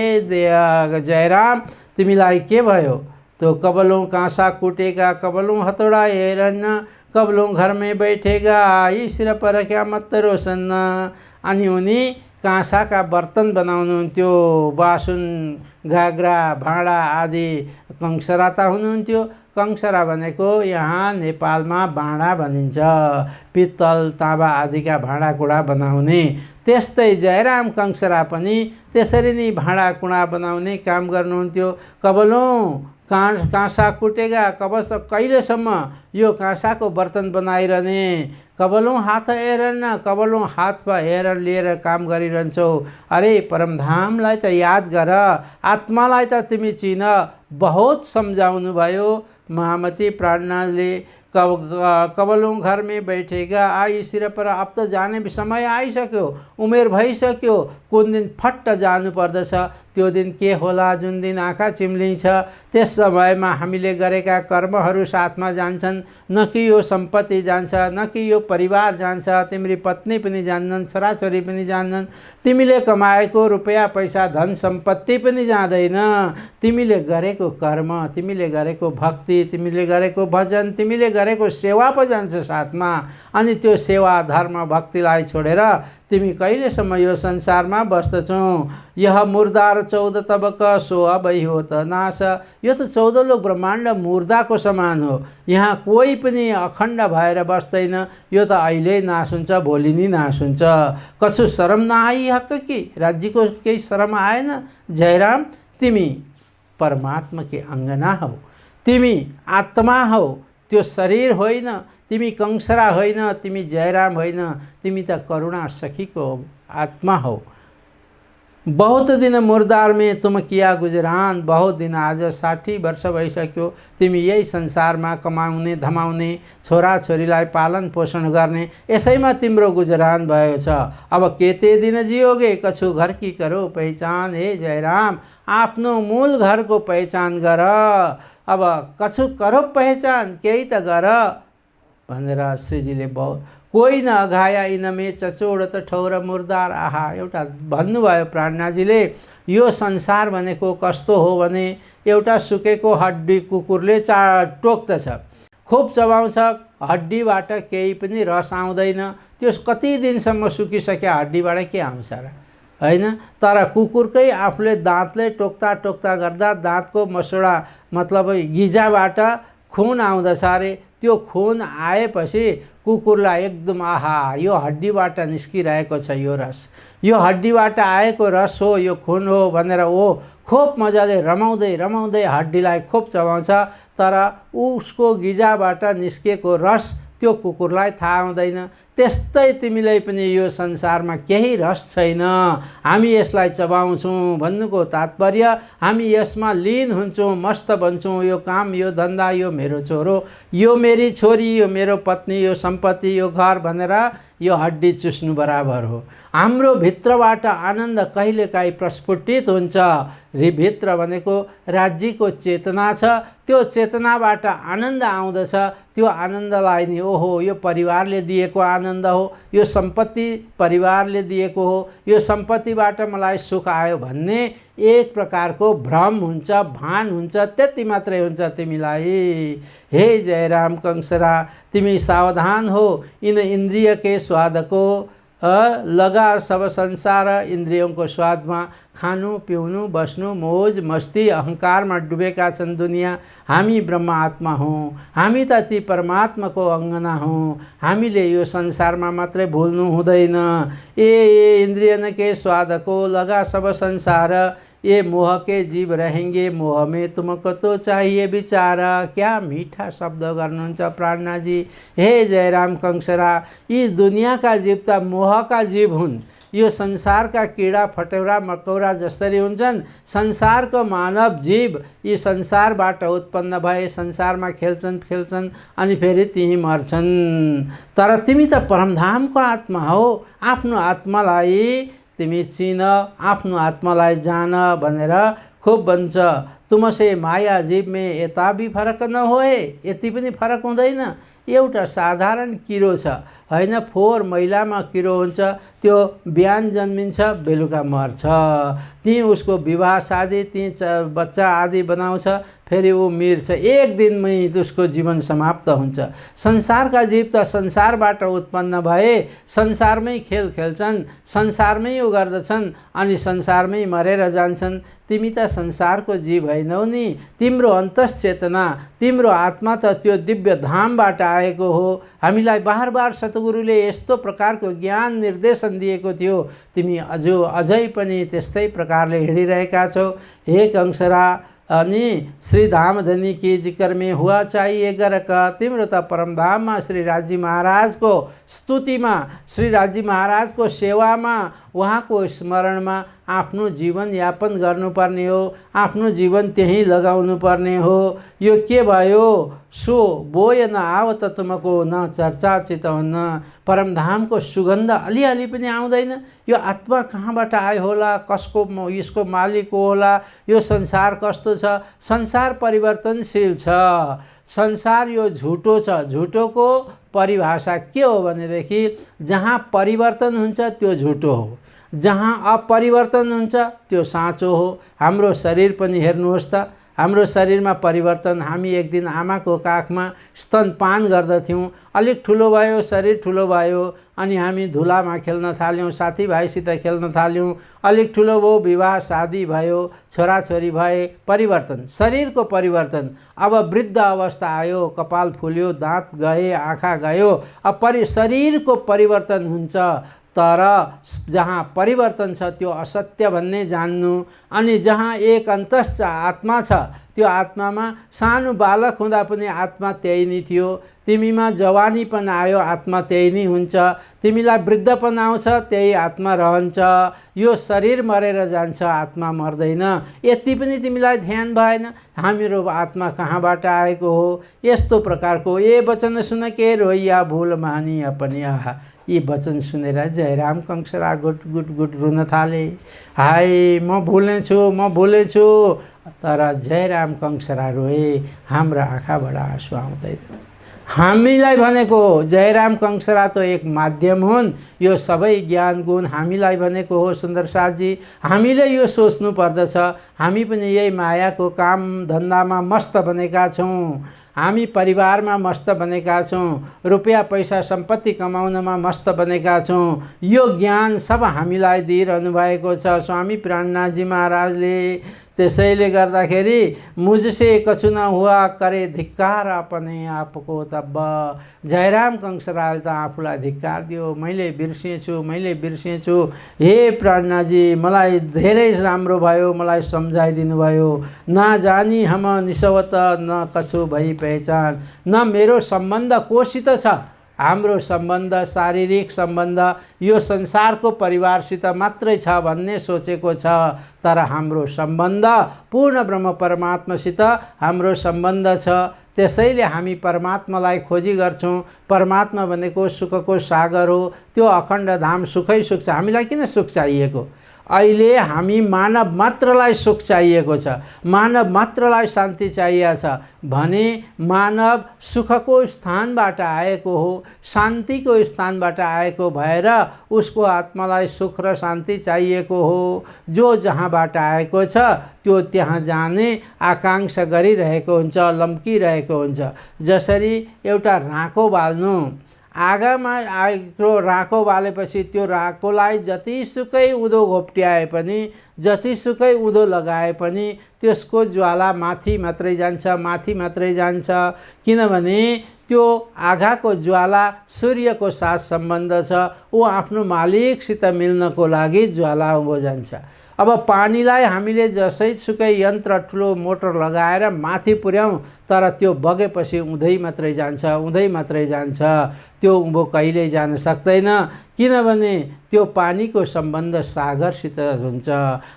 जयराम, तिमीलाई के भयो? तो कबलों कांसा कूटेगा, कबलों हथौड़ा हेरन्न, कबलों घर में बैठेगा, यी सिर पर क्या मत रोशन। अनि उनी काँसाका बर्तन बनाउनुहुन्थ्यो, बासुन, घाग्रा, भाँडा आदि कंसरा त हुनुहुन्थ्यो। कंसरा भनेको यहाँ नेपालमा भाँडा भनिन्छ, पित्तल ताँबा आदिका भाँडाकुँडा बनाउने। त्यस्तै जयराम कंसरा पनि त्यसरी नै भाँडाकुँडा बनाउने काम गर्नुहुन्थ्यो। कबलों काँसा कुटेगा, कहिलेसम्म यो काँसाको बर्तन बनाइरहने, कबलों हात हेरन्न, कबलों हातमा हेरेर लिएर काम गरिरहन्छौ। अरे परमधामलाई त याद गर, आत्मालाई त तिमी चिन। बहुत सम्झाउनु भयो महामती प्राणनाथले। कबलों घर में बैठेगा, आई सिर पर। अब त जाने समय आइसक्यो, उमेर भइसक्यो। कुन दिन फट्ट जानु पर्दछ। त्यो दिन के होला? जुन दिन आँखा चिम्लिन्छ। त्यस समयमा हामीले गरेका कर्महरू साथमा जान्छन्। न कि यो सम्पत्ति जान्छ, न कि यो परिवार जान्छ। तिम्री पत्नी पनि जान्नन्, छोराछोरी पनि जान्नन्। तिमीले कमाएको रुपैयाँ पैसा धन सम्पत्ति पनि जाँदैन। तिमीले गरेको कर्म, तिमीले गरेको भक्ति, तिमीले गरेको भजन, तिमीले गरेको सेवा पो जान्छ साथमा। अनि त्यो सेवा धर्म भक्तिलाई छोडेर तिमी कहिलेसम्म यो संसारमा बस्दछौ? यह मुर्दार 14 तबक, सो अबै हो त नाश। यो त 14 लोक ब्रह्माण्ड मुर्दाको समान हो। यहाँ कोही पनि अखण्ड भएर बस्दैन। यो त अहिले नाश हुन्छ, भोलि नै नाश हुन्छ। कछु शरम नआई हक कि? राज्यको केही शरम आएन? जयराम, तिमी परमात्मा के अंगना हौ, तिमी आत्मा हौ, त्यो शरीर होइन। तिमी कंसरा होइन, तिमी जयराम होइन, तिमी त करुणा सखीको आत्मा हो। बहुत दिन मुर्दार में तुम किया गुजरान, बहुत दिन, आज 60 वर्ष भइसक्यो तिमी यही संसारमा कमाउने धमाउने, छोराछोरीलाई पालन पोषण गर्ने, यसैमा तिम्रो गुजरान भएको छ। अब केते दिन जियोगे? कछु घर की करो पहिचान। हे जयराम, आफ्नो मूल घरको पहिचान गर। अब कछु करो पहिचान, केही त गर भनेर श्रीजीले बहुत कोही न अघाया इनमे चचोडत ठौर मुर्दार। आहा, एउटा भन्नुभयो प्राणनाथजीले। यो संसार भनेको कस्तो हो भने एउटा सुकेको हड्डी कुकुरले टोक्दछ, खुब चबाउँछ, हड्डीबाट केही पनि रस आउँदैन। त्यो कति दिनसम्म सुकिसक्यो हड्डीबाट के आउँछ र, हैन? तर कुकुरकै आफूले दाँतले टोक्दा टोक्दा गर्दा दाँतको मसोडा मतलब गिजाबाट खुन आउँदछ अरे। त्यो खुन आएपछि कुकुरलाई एकदम आहा, यो हड्डीबाट निस्किरहेको छ यो रस, यो हड्डीबाट आएको रस हो, यो खुन हो भनेर ओ खूब मजाले रमाउँदै रमाउँदै हड्डीलाई खूब चबाउँछ। तर उसको गिजाबाट निस्केको रस त्यो कुकुरलाई थाहा हुँदैन। त्यस्तै तिमीलाई पनि यो संसारमा केही रस छैन, हामी यसलाई चबाउँछौँ भन्नुको तात्पर्य हामी यसमा लीन हुन्छौँ, मस्त बन्छौँ। यो काम, यो धन्दा, यो मेरो छोरो, यो मेरी छोरी, यो मेरो पत्नी, यो सम्पत्ति, यो घर भनेर यो हड्डी चुस्नु बराबर हो। हाम्रो भित्रबाट आनन्द कहिलेकाहीँ प्रस्फुटित हुन्छ। भित्र भनेको राज्यको चेतना छ, त्यो चेतनाबाट आनन्द आउँदछ। त्यो आनन्दलाई नि ओहो, यो परिवारले दिएको आनन्द हो, यो सम्पत्ति परिवारले दिएको हो, यो सम्पत्तिबाट मलाई सुख आयो भन्ने एक प्रकारको भ्रम हुन्छ, भान हुन्छ, त्यति मात्रै हुन्छ तिमीलाई। हे जयराम कंसरा, तिमी सावधान हो। इन इन्द्रिय के स्वाद को लगा सब संसार। इन्द्रियों को स्वादमा खानु पिउनु बस्नु मौज मस्ती अहंकारमा डुबेका छन् दुनिया। हामी ब्रह्म आत्मा हौँ, हामी त ती परमात्माको अङ्गना हौँ। हामीले यो संसारमा मात्रै भुल्नु हुँदैन। ए इन्द्रिय न के स्वाद को लगा सब संसार। ये मोह के जीव रहेंगे, मोह में तुमको तो चाहिए विचार। क्या मीठा शब्द गर्नुहुन्छ प्राणनाथजी। हे जयराम कंसरा, यी दुनियाँका जीव त मोहका जीव हुन्। यो संसारका किडा फटेरा मकौरा जसरी हुन्छन्, संसारको मानव जीव यी संसारबाट उत्पन्न भए संसारमा खेल्छन् अनि फेरि त्यही मर्छन्। तर तिमी त परमधामको आत्मा हो। आफ्नो आत्मालाई तिमी चिन, आफ्नो आत्मालाई जान भनेर खुब भन्छ। तुमसे माया जीव में यता भी फरक नहोए, यति पनि फरक हुँदैन। एउटा साधारण किरो छ हैन, फोहोर मैलामा किरो हुन्छ, त्यो बिहान जन्मिन्छ बेलुका मर्छ। ती उसको विवाह शादी, ती बच्चा आदि बनाउँछ, फेरि ऊ मर्छ, एक दिनमै उसको जीवन समाप्त हुन्छ। संसारका जीव त संसारबाट उत्पन्न भए, संसारमै खेल खेल्छन्, संसारमै उ गर्दछन् अनि संसारमै मरेर जान्छन्। तिमी त संसारको जीव हैनौ नि, तिम्रो अन्तश्चेतना, तिम्रो आत्मा त त्यो दिव्य धामबाट आएको हो। हामीलाई बार बार सद्गुरुले यस्तो प्रकारको ज्ञान निर्देशन दिएको थियो, तिमी अझै पनि त्यस्तै प्रकारले हिँडिरहेका छौ। हे कंसरा, अनि श्री धामधनी की जिक्र में हुआ चाहिए गरक, तिम्रो त परमधाममा श्री राजी महाराजको स्तुतिमा, श्री राजी महाराजको सेवामा, उहाँको स्मरणमा आफ्नो जीवन यापन गर्नुपर्ने हो, आफ्नो जीवन त्यहीँ लगाउनु पर्ने हो। यो के भयो, सो बोय न आवत तुमको न चर्चा चितवन। परमधामको सुगन्ध अलिअलि पनि आउँदैन। यो आत्मा कहाँबाट आयो होला, कसको यसको मालिक होला, यो संसार कस्तो छ, संसार परिवर्तनशील छ, संसार यो झुटो छ। झुटोको परिभाषा के हो भनेदेखि जहाँ परिवर्तन हुन्छ त्यो झुटो हो, जहाँ अपरिवर्तन हुन्छ त्यो साँचो हो। हाम्रो शरीर पनि हेर्नुहोस् त, हाम्रो शरीरमा परिवर्तन। हामी एक दिन आमाको काखमा स्तनपान गर्दथ्यौँ, अलिक ठुलो भयो, शरीर ठुलो भयो, अनि हामी धुलामा खेल्न थाल्यौँ, साथीभाइसित खेल्न थाल्यौँ, अलिक ठुलो भयो, विवाह शादी भयो, छोराछोरी भए, परिवर्तन, शरीरको परिवर्तन। अब वृद्ध अवस्था आयो, कपाल फुल्यो, दाँत गए, आँखा गयो, अब शरीरको परिवर्तन हुन्छ। तर जहाँ परिवर्तन छ त्यो असत्य भन्ने जान्नु, अनि जहाँ एक अन्तस्थ आत्मा छ, त्यो आत्मामा सानो बालक हुँदा पनि आत्मा त्यही नै थियो। तिमीमा जवानीपन आयो, आत्मा त्यही नै हुन्छ। तिमीलाई वृद्धपन आउँछ, त्यही आत्मा रहन्छ। यो शरीर मरेर जान्छ, आत्मा मर्दैन। यति पनि तिमीलाई ध्यान भएन, हाम्रो आत्मा कहाँबाट आएको हो। यस्तो प्रकारको ए वचन सुन के रोइया भूल मानी अपनी आहा, यी वचन सुनेर जयराम कंसरा गुट गुट गुट रुन थाले। हाय म भुलेछु, म भुलेछु। तर जयराम कंसरा रोए, हाम्रा आँखाबाट आँसु आउँदैन। हामीलाई भनेको जयराम कंसरा त एक माध्यम हुन्, यो सबै ज्ञान गुण हामीलाई भनेको हो। सुन्दर साथजी, हामीले यो सोच्नु पर्दछ, हामी पनि यही मायाको काम धन्दामा मस्त बनेका छौँ, हामी परिवारमा मस्त बनेका छौँ, रुपियाँ पैसा सम्पत्ति कमाउनमा मस्त बनेका छौँ। यो ज्ञान सब हामीलाई दिइरहनु भएको छ स्वामी प्राणनाथजी महाराजले। त्यसैले गर्दाखेरि मुझसे कछु न हुआ करे धिक्कार अपने आपको तब। जयराम कंसराले त आफूलाई धिक्कार दियो, मैले बिर्सेछु, मैले बिर्सेछु। हे प्राणनाथजी, मलाई धेरै राम्रो भयो, मलाई सम्झाइदिनु भयो। न जानी हम निसवत न कछु भई पहचान, न मेरो सम्बन्ध कोसित छ। हाम्रो सम्बन्ध शारीरिक सम्बन्ध यो संसारको परिवारसित मात्रै छ भन्ने सोचेको छ, तर हाम्रो सम्बन्ध पूर्ण ब्रह्म परमात्मासित हाम्रो सम्बन्ध छ। त्यसैले हामी परमात्मालाई खोजी गर्छौँ। परमात्मा भनेको सुखको सागर हो, त्यो अखण्ड धाम सुखै सुख छ। हामीलाई किन सुख चाहिएको? अहिले हामी मानव मात्रलाई सुख चाहिएको छ, मानव मात्रलाई शान्ति चाहिएको छ भने मानव सुखको स्थानबाट आएको हो, शान्तिको स्थानबाट आएको भएर उसको आत्मालाई सुख र शान्ति चाहिएको हो। जो जहाँबाट आएको छ त्यो त्यहाँ जाने आकाङ्क्षा गरिरहेको हुन्छ, लम्किरहेको हुन्छ। जसरी एउटा राँको बाल्नु, आगामा आएको राँको बालेपछि त्यो राँकोलाई जतिसुकै उँधो घोप्ट्याए पनि, जतिसुकै उँधो लगाए पनि त्यसको ज्वाला माथि मात्रै जान्छ, माथि मात्रै जान्छ। किनभने त्यो आगाको ज्वाला सूर्यको साथ सम्बन्ध छ, ऊ आफ्नो मालिकसित मिल्नको लागि ज्वाला उँभो जान्छ। अब पानीलाई हामीले जसैसुकै यन्त्र ठुलो मोटर लगाएर माथि पुर्याउँ, तर त्यो बगेपछि उँधै मात्रै जान्छ, उँधै मात्रै जान्छ, त्यो उँभो कहिल्यै जान सक्दैन। किनभने त्यो पानीको सम्बन्ध सागरसित हुन्छ।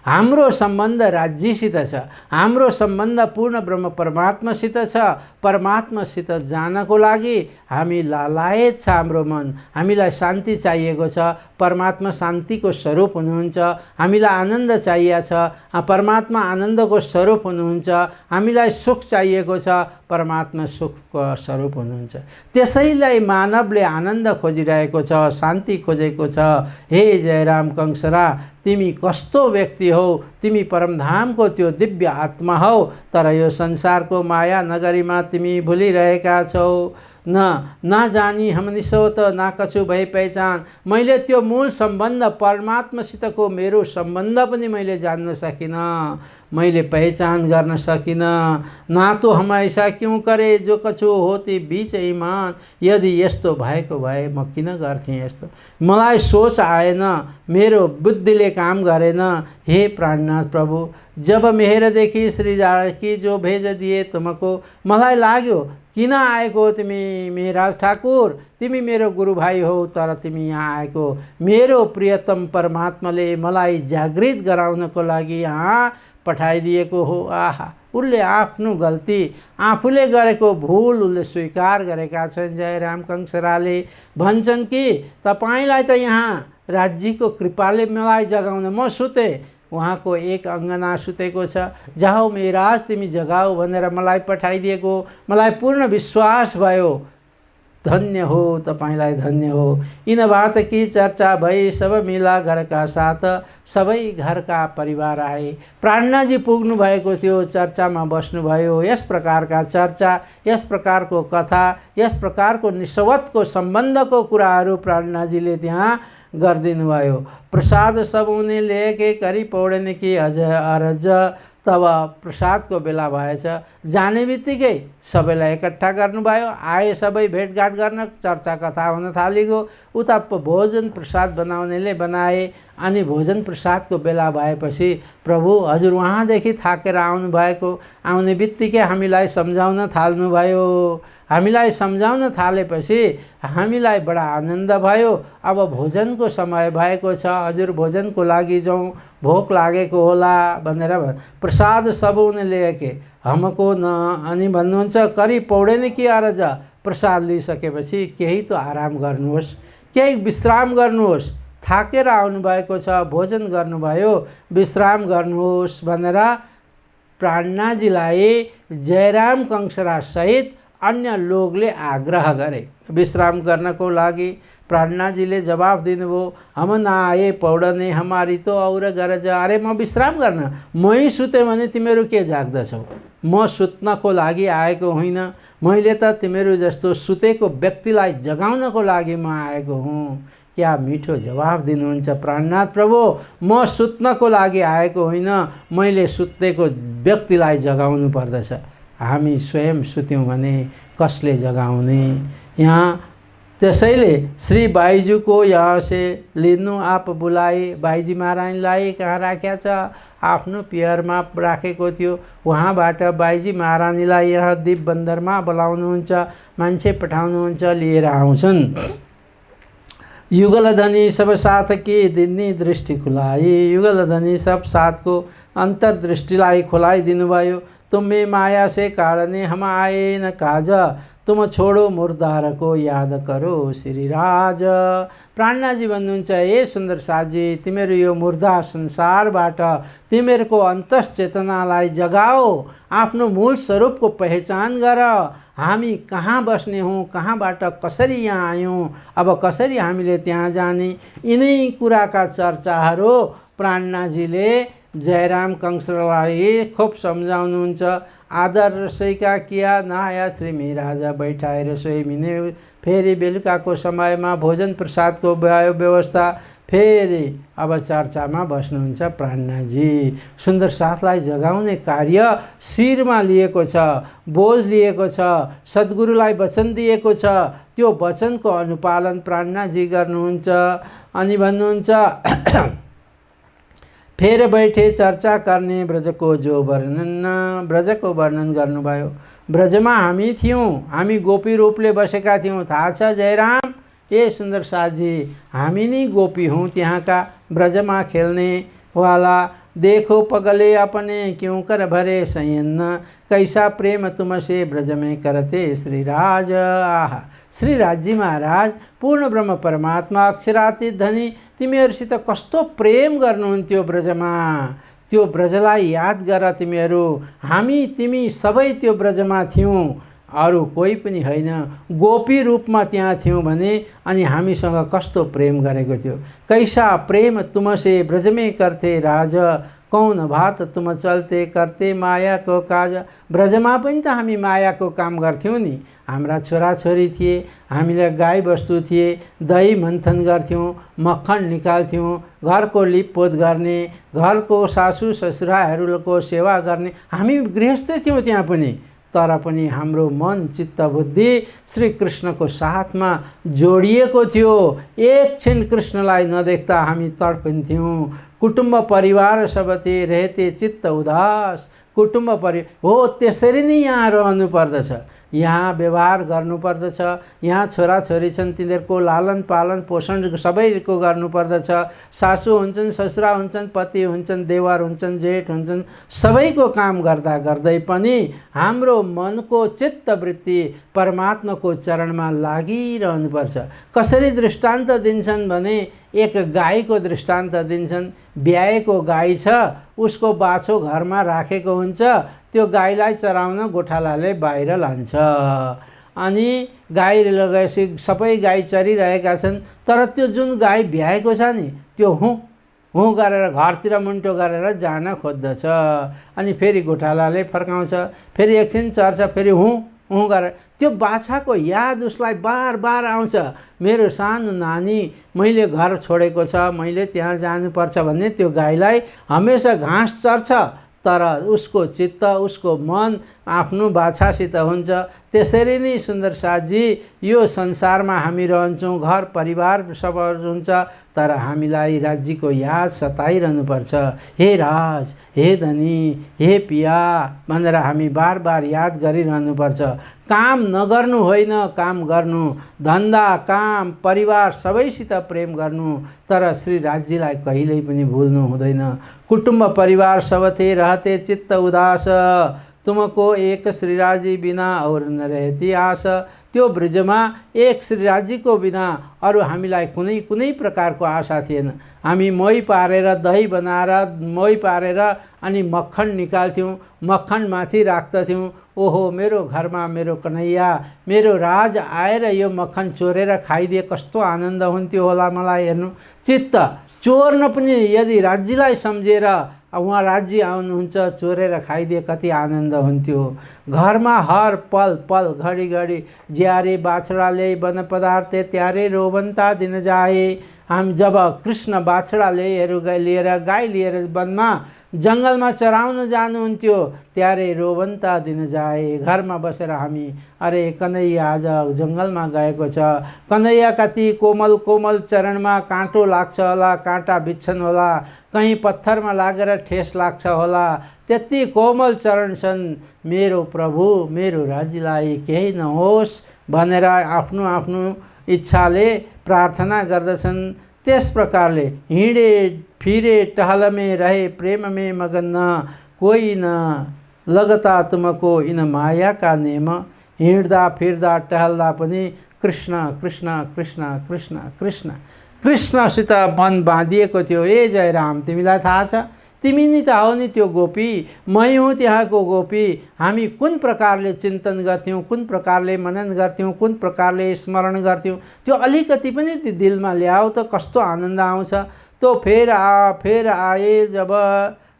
हाम्रो सम्बन्ध राज्यसित छ। हाम्रो सम्बन्ध पूर्ण ब्रह्म परमात्मासित छ। परमात्मासित जानको लागि हामी लालायत छ हाम्रो मन। हामीलाई शान्ति चाहिएको छ। परमात्मा शान्तिको स्वरूप हुनुहुन्छ। हामीलाई आनन्द चाहिएको छ। परमात्मा आनन्दको स्वरूप हुनुहुन्छ। हामीलाई सुख चाहिएको छ। परमात्मा सुखको स्वरूप हुनुहुन्छ। त्यसैलाई मानवले आनन्द खोजिरहेको छ, शान्ति खोजेको छ। हे जयराम कंसरा, तिमी कस्तो व्यक्ति हौ? तिमी परमधामको त्यो दिव्य आत्मा हौ, तर यो संसारको माया नगरीमा तिमी भुलिरहेका छौ। न जानी हम निसोत ना कछु भई पहिचान। मैले त्यो मूल सम्बन्ध परमात्मासितको मेरो सम्बन्ध पनि मैले जान्न सकिनँ, मैले पहिचान गर्न सकिनँ। ना तो हम ऐसा क्यों करे जो कछु होती बीच ईमान। यदि यस्तो भएको भए म किन गर्थेँ यस्तो? मलाई सोच आएन, मेरो बुद्धिले काम गरेन। हे प्राणनाथ प्रभु, जब मेहरदेखि श्री जानकी जो भेज दिए तुमको, मलाई लाग्यो किन आएको तिमी मेहराज ठाकुर? तिमी मेरो गुरुभाइ हौ, तर तिमी यहाँ आएको मेरो प्रियतम परमात्माले मलाई जागृत गराउनको लागि यहाँ पठाइदिएको हो। आहा, उसले आफ्नो गल्ती, आफूले गरेको भुल उसले स्वीकार गरेका छन्। जयराम कंसराले भन्छन् कि तपाईँलाई त यहाँ राज्यको कृपाले मलाई जगाउन, म सुते, उहाँको एक अङ्गना सुतेको छ, जाऊ मेहराज तिमी जगाऊ भनेर मलाई पठाइदिएको। मलाई पूर्ण विश्वास भयो। धन्य हो तपाईलाई, धन्य हो। इन बात की चर्चा भई सब मिला घरका साथ, सबै घरका परिवार आए। प्राणनाथजी पुग्नु भएको थियो, चर्चामा बस्नुभयो। यस प्रकारका चर्चा, यस प्रकारको कथा, यस प्रकारको निस्वार्थको सम्बन्धको कुराहरू प्राणनाथजीले त्यहाँ गरिदिनु भयो। प्रसाद सब उनी लेके करी पौडने की अरज। तब प्रसादको बेला भएछ। जाने बित्तिकै सबैलाई एकट्ठा गर्नुभयो। आए सबै भेटघाट गर्न, चर्चा कथा हुन थालेको। उता भोजन प्रसाद बनाउनेले बनाए। अनि भोजन प्रसादको बेला भएपछि प्रभु हजुर वहाँदेखि थाकेर आउनुभएको, आउने बित्तिकै हामीलाई सम्झाउन थाल्नुभयो। हामीलाई सम्झाउन थालेपछि हामीलाई बडा आनन्द भयो। अब भोजनको समय भएको छ, हजुर भोजनको लागि जाउँ, भोक लागेको होला भनेर प्रसाद सब उनले लेके हमको न। अनि भन्नुहुन्छ करी पौडेन कि अरज। प्रसाद लिइसकेपछि केही त आराम गर्नुहोस्, केही विश्राम गर्नुहोस्। थाकेर आउनुभएको छ, भोजन गर्नुभयो, विश्राम गर्नुहोस् भनेर प्राणनाथजीलाई जयराम कंसरा सहित अन्य लोगले आग्रह गरे विश्राम गर्नको लागि। प्राणनाथजीले जवाब दिनुभयो, हम न आए पौडने, हमारी तो और गरज। अरे म विश्राम गर्न, मै सुतेँ भने तिमीहरू के जाग्दछौ? म सुत्नको लागि आएको होइन, मैले त तिमीहरू जस्तो सुतेको व्यक्तिलाई जगाउनको लागि म आएको हुँ। क्या मिठो जवाब दिनुहुन्छ प्राणनाथ प्रभु। म सुत्नको लागि आएको होइन, मैले सुतेको व्यक्तिलाई जगाउनु पर्दछ। हामी स्वयं सुत्यौँ भने कसले जगाउने? यहाँ त्यसैले श्री बाईजू को यहाँ से लिनु आप बुलाए। बाईजी महारानीलाई कहाँ राखेको छ? आफ्नो पियरमा राखेको थियो। उहाँबाट बाईजी महारानीलाई यहाँ दीप बन्दरमा बोलाउनुहुन्छ, मान्छे पठाउनुहुन्छ, लिएर आउँछन्। युगलधनी सब साथ की दिनी दृष्टि खुलाई। युगलधनी सब साथको अन्तर्दृष्टिलाई खुलाइदिनु भयो। तुम्हें माया से काढने हम आए न काज, तुम छोडो मुर्दार को याद करो श्रीराज। प्राणनाथजी भन्नुहुन्छ, हे सुन्दर साथजी, तिमीहरू यो मुर्दा संसारबाट तिमीहरूको अन्तश्चेतनालाई जगाओ, आफ्नो मूल स्वरूपको पहिचान गर। हामी कहाँ बस्ने हौँ, कहाँबाट कसरी यहाँ आयौँ, अब कसरी हामीले त्यहाँ जाने, यिनै कुराका चर्चाहरू प्राणनाथजीले जयराम कंसरालाई खूब सम्झाउनुहुन्छ। आदर रसोईका किया नआया श्री महाराजा बैठाए रसोई मिने। फेरि बेलुकाको समयमा भोजन प्रसादको भयो व्यवस्था। फेरि अब चर्चामा बस्नुहुन्छ प्राणनाथजी। सुन्दर साथलाई जगाउने कार्य शिरमा लिएको छ, बोझ लिएको छ, सद्गुरुलाई वचन दिएको छ। त्यो वचनको अनुपालन प्राणनाथजी गर्नुहुन्छ। अनि भन्नुहुन्छ फेर बैठे चर्चा गर्ने ब्रजको जो वर्णन। ब्रजको वर्णन गर्नुभयो। ब्रजमा हामी थियौँ, हामी गोपी रूपले बसेका थियौँ। थाहा छ जयराम, ए सुन्दर साथजी, हामी नै गोपी हौँ त्यहाँका ब्रजमा खेल्ने वाला। देखो पगले अपने क्यों कर भरे संयन्न, कैसा प्रेम तुमसे ब्रज में करते श्रीराज। आहा, श्रीराजी महाराज पूर्ण ब्रह्म परमात्मा अक्षरातीत धनी तिमीहरूसित कस्तो प्रेम गर्नुहुन्थ्यो ब्रजमा। त्यो ब्रजलाई याद गर तिमीहरू। हामी तिमी सबै त्यो ब्रजमा थियौँ, अरू कोही पनि होइन, गोपी रूपमा त्यहाँ थियौँ भने अनि हामीसँग कस्तो प्रेम गरेको थियो। कैसा प्रेम तुमसे ब्रजमे करते राज, कौन भात तुम चलते करते मायाको काज। ब्रजमा पनि त हामी मायाको काम गर्थ्यौँ नि। हाम्रा छोराछोरी थिए, हामीलाई गाई बस्तु थिए, दही मन्थन गर्थ्यौँ, मक्खन निकाल्थ्यौँ, घरको लिपपोत गर्ने, घरको सासू ससुराहरूको सेवा गर्ने। हामी गृहस्थ थियौँ त्यहाँ पनि, तर पनि हाम्रो मन चित्त बुद्धि श्री कृष्णको साथमा जोडिएको थियो। एक क्षण कृष्णलाई नदेख्दा हामी तडपिन्थ्यौँ। कुटुम्ब परिवार सब थिए, रहते चित्त उदास। कुटुम्ब हो त्यसरी नै यहाँ रहनु पर्दछ, यहाँ व्यवहार गर्नुपर्दछ। यहाँ छोराछोरी छन्, तिनीहरूको लालन पालन पोषण सबैको गर्नुपर्दछ। सासू हुन्छन्, ससुरा हुन्छन्, पति हुन्छन्, देवर हुन्छन्, जेठ हुन्छन्, सबैको काम गर्दा गर्दै पनि हाम्रो मनको चित्तवृत्ति परमात्माको चरणमा लागिरहनुपर्छ। कसरी दृष्टान्त दिन्छन् भने एक गाईको दृष्टान्त दिन्छन्। ब्याएको गाई छ, उसको बाछो घरमा राखेको हुन्छ, त्यो गाईलाई चराउन गोठालाले बाहिर लान्छ। अनि गाई लगाएपछि सबै गाई चरिरहेका छन्, तर त्यो जुन गाई ब्याएको छ नि त्यो हुँ गरेर घरतिर मुन्टो गरेर जान खोज्दछ। अनि फेरि गोठालाले फर्काउँछ, फेरि एकछिन चर्छ, फेरि हुँ गरेर। त्यो बाछाको याद उसलाई बार बार आउँछ, मेरो सानो नानी मैले घर छोडेको छ, मैले त्यहाँ जानुपर्छ भन्ने। त्यो गाईलाई हमेसा घाँस चर्छ, तर उसको चित्त उसको मन आफ्नो बाछासित हुन्छ। त्यसरी नै सुन्दर साथजी यो संसारमा हामी रहन्छौँ, घर परिवार सब हुन्छ, तर हामीलाई राज्यको याद सताइरहनुपर्छ। हे राज, हे धनी, हे पिया भनेर हामी बार बार याद गरिरहनुपर्छ। काम नगर्नु होइन, काम गर्नु, धन्दा काम परिवार सबैसित प्रेम गर्नु, तर श्री राज्यलाई कहिल्यै पनि भुल्नु हुँदैन। कुटुम्ब परिवार सब थे, रहते चित्त उदास, तुमको एक श्रीराजी बिना और न रहती आस। त्यो ब्रजमा एक श्रीराजीको बिना अरू हामीलाई कुनै कुनै प्रकारको आशा थिएन। हामी मोही पारेर दही बनाएर मोही पारेर अनि मक्खन निकाल्थ्यौँ, मक्खन माथि राख्दथ्यौँ। ओहो मेरो घरमा मेरो कन्हैया, मेरो राज आएर यो मक्खन चोरेर खाइदिए कस्तो आनन्द हुन्थ्यो होला मलाई हेर्नु। चित्त चोर्न पनि यदि राज्यलाई सम्झेर उहाँ राज्य आउनुहुन्छ, चोरेर खाइदिए कति आनन्द हुन्थ्यो। घरमा हर पल पल घडी घडी ज्यारे बाछडा ल्याई वन पदार्थ त्यारे रोवन्ता दिन जाए। हम जब कृष्ण बाछडा लिएर गाई लिएर वनमा जङ्गलमा चराउन जानुहुन्थ्यो, त्यारे रोवन्ता दिन जाए। घरमा बसेर हामी अरे कन्हैया आज जङ्गलमा गएको छ, कन्हैया कति कोमल कोमल चरणमा काँटो लाग्छ होला, काँटा बिच्छन् होला, कहीँ पत्थरमा लागेर ठेस लाग्छ होला, त्यति कोमल चरण छन्। मेरो प्रभु मेरो राज्यलाई केही नहोस् भनेर आफ्नो आफ्नो इच्छाले प्रार्थना गर्दछन्। त्यस प्रकारले हिँडे फिरे टहल में रहे प्रेम में मगन, कोही न लगता तुमको इन माया का नेम। हिँड्दा फिर्दा टहल्दा पनि कृष्ण कृष्ण कृष्ण कृष्ण कृष्ण कृष्णसित मन बाँधिएको थियो। ए जयराम, तिमीलाई थाहा छ, तिमी नि त हो नि त्यो गोपी, मै हुँ त्यहाँको गोपी। हामी कुन प्रकारले चिन्तन गर्थ्यौँ, कुन प्रकारले मनन गर्थ्यौँ, कुन प्रकारले स्मरण गर्थ्यौँ, त्यो अलिकति पनि दिलमा ल्याऊ त कस्तो आनन्द आउँछ। तो फेर आए जब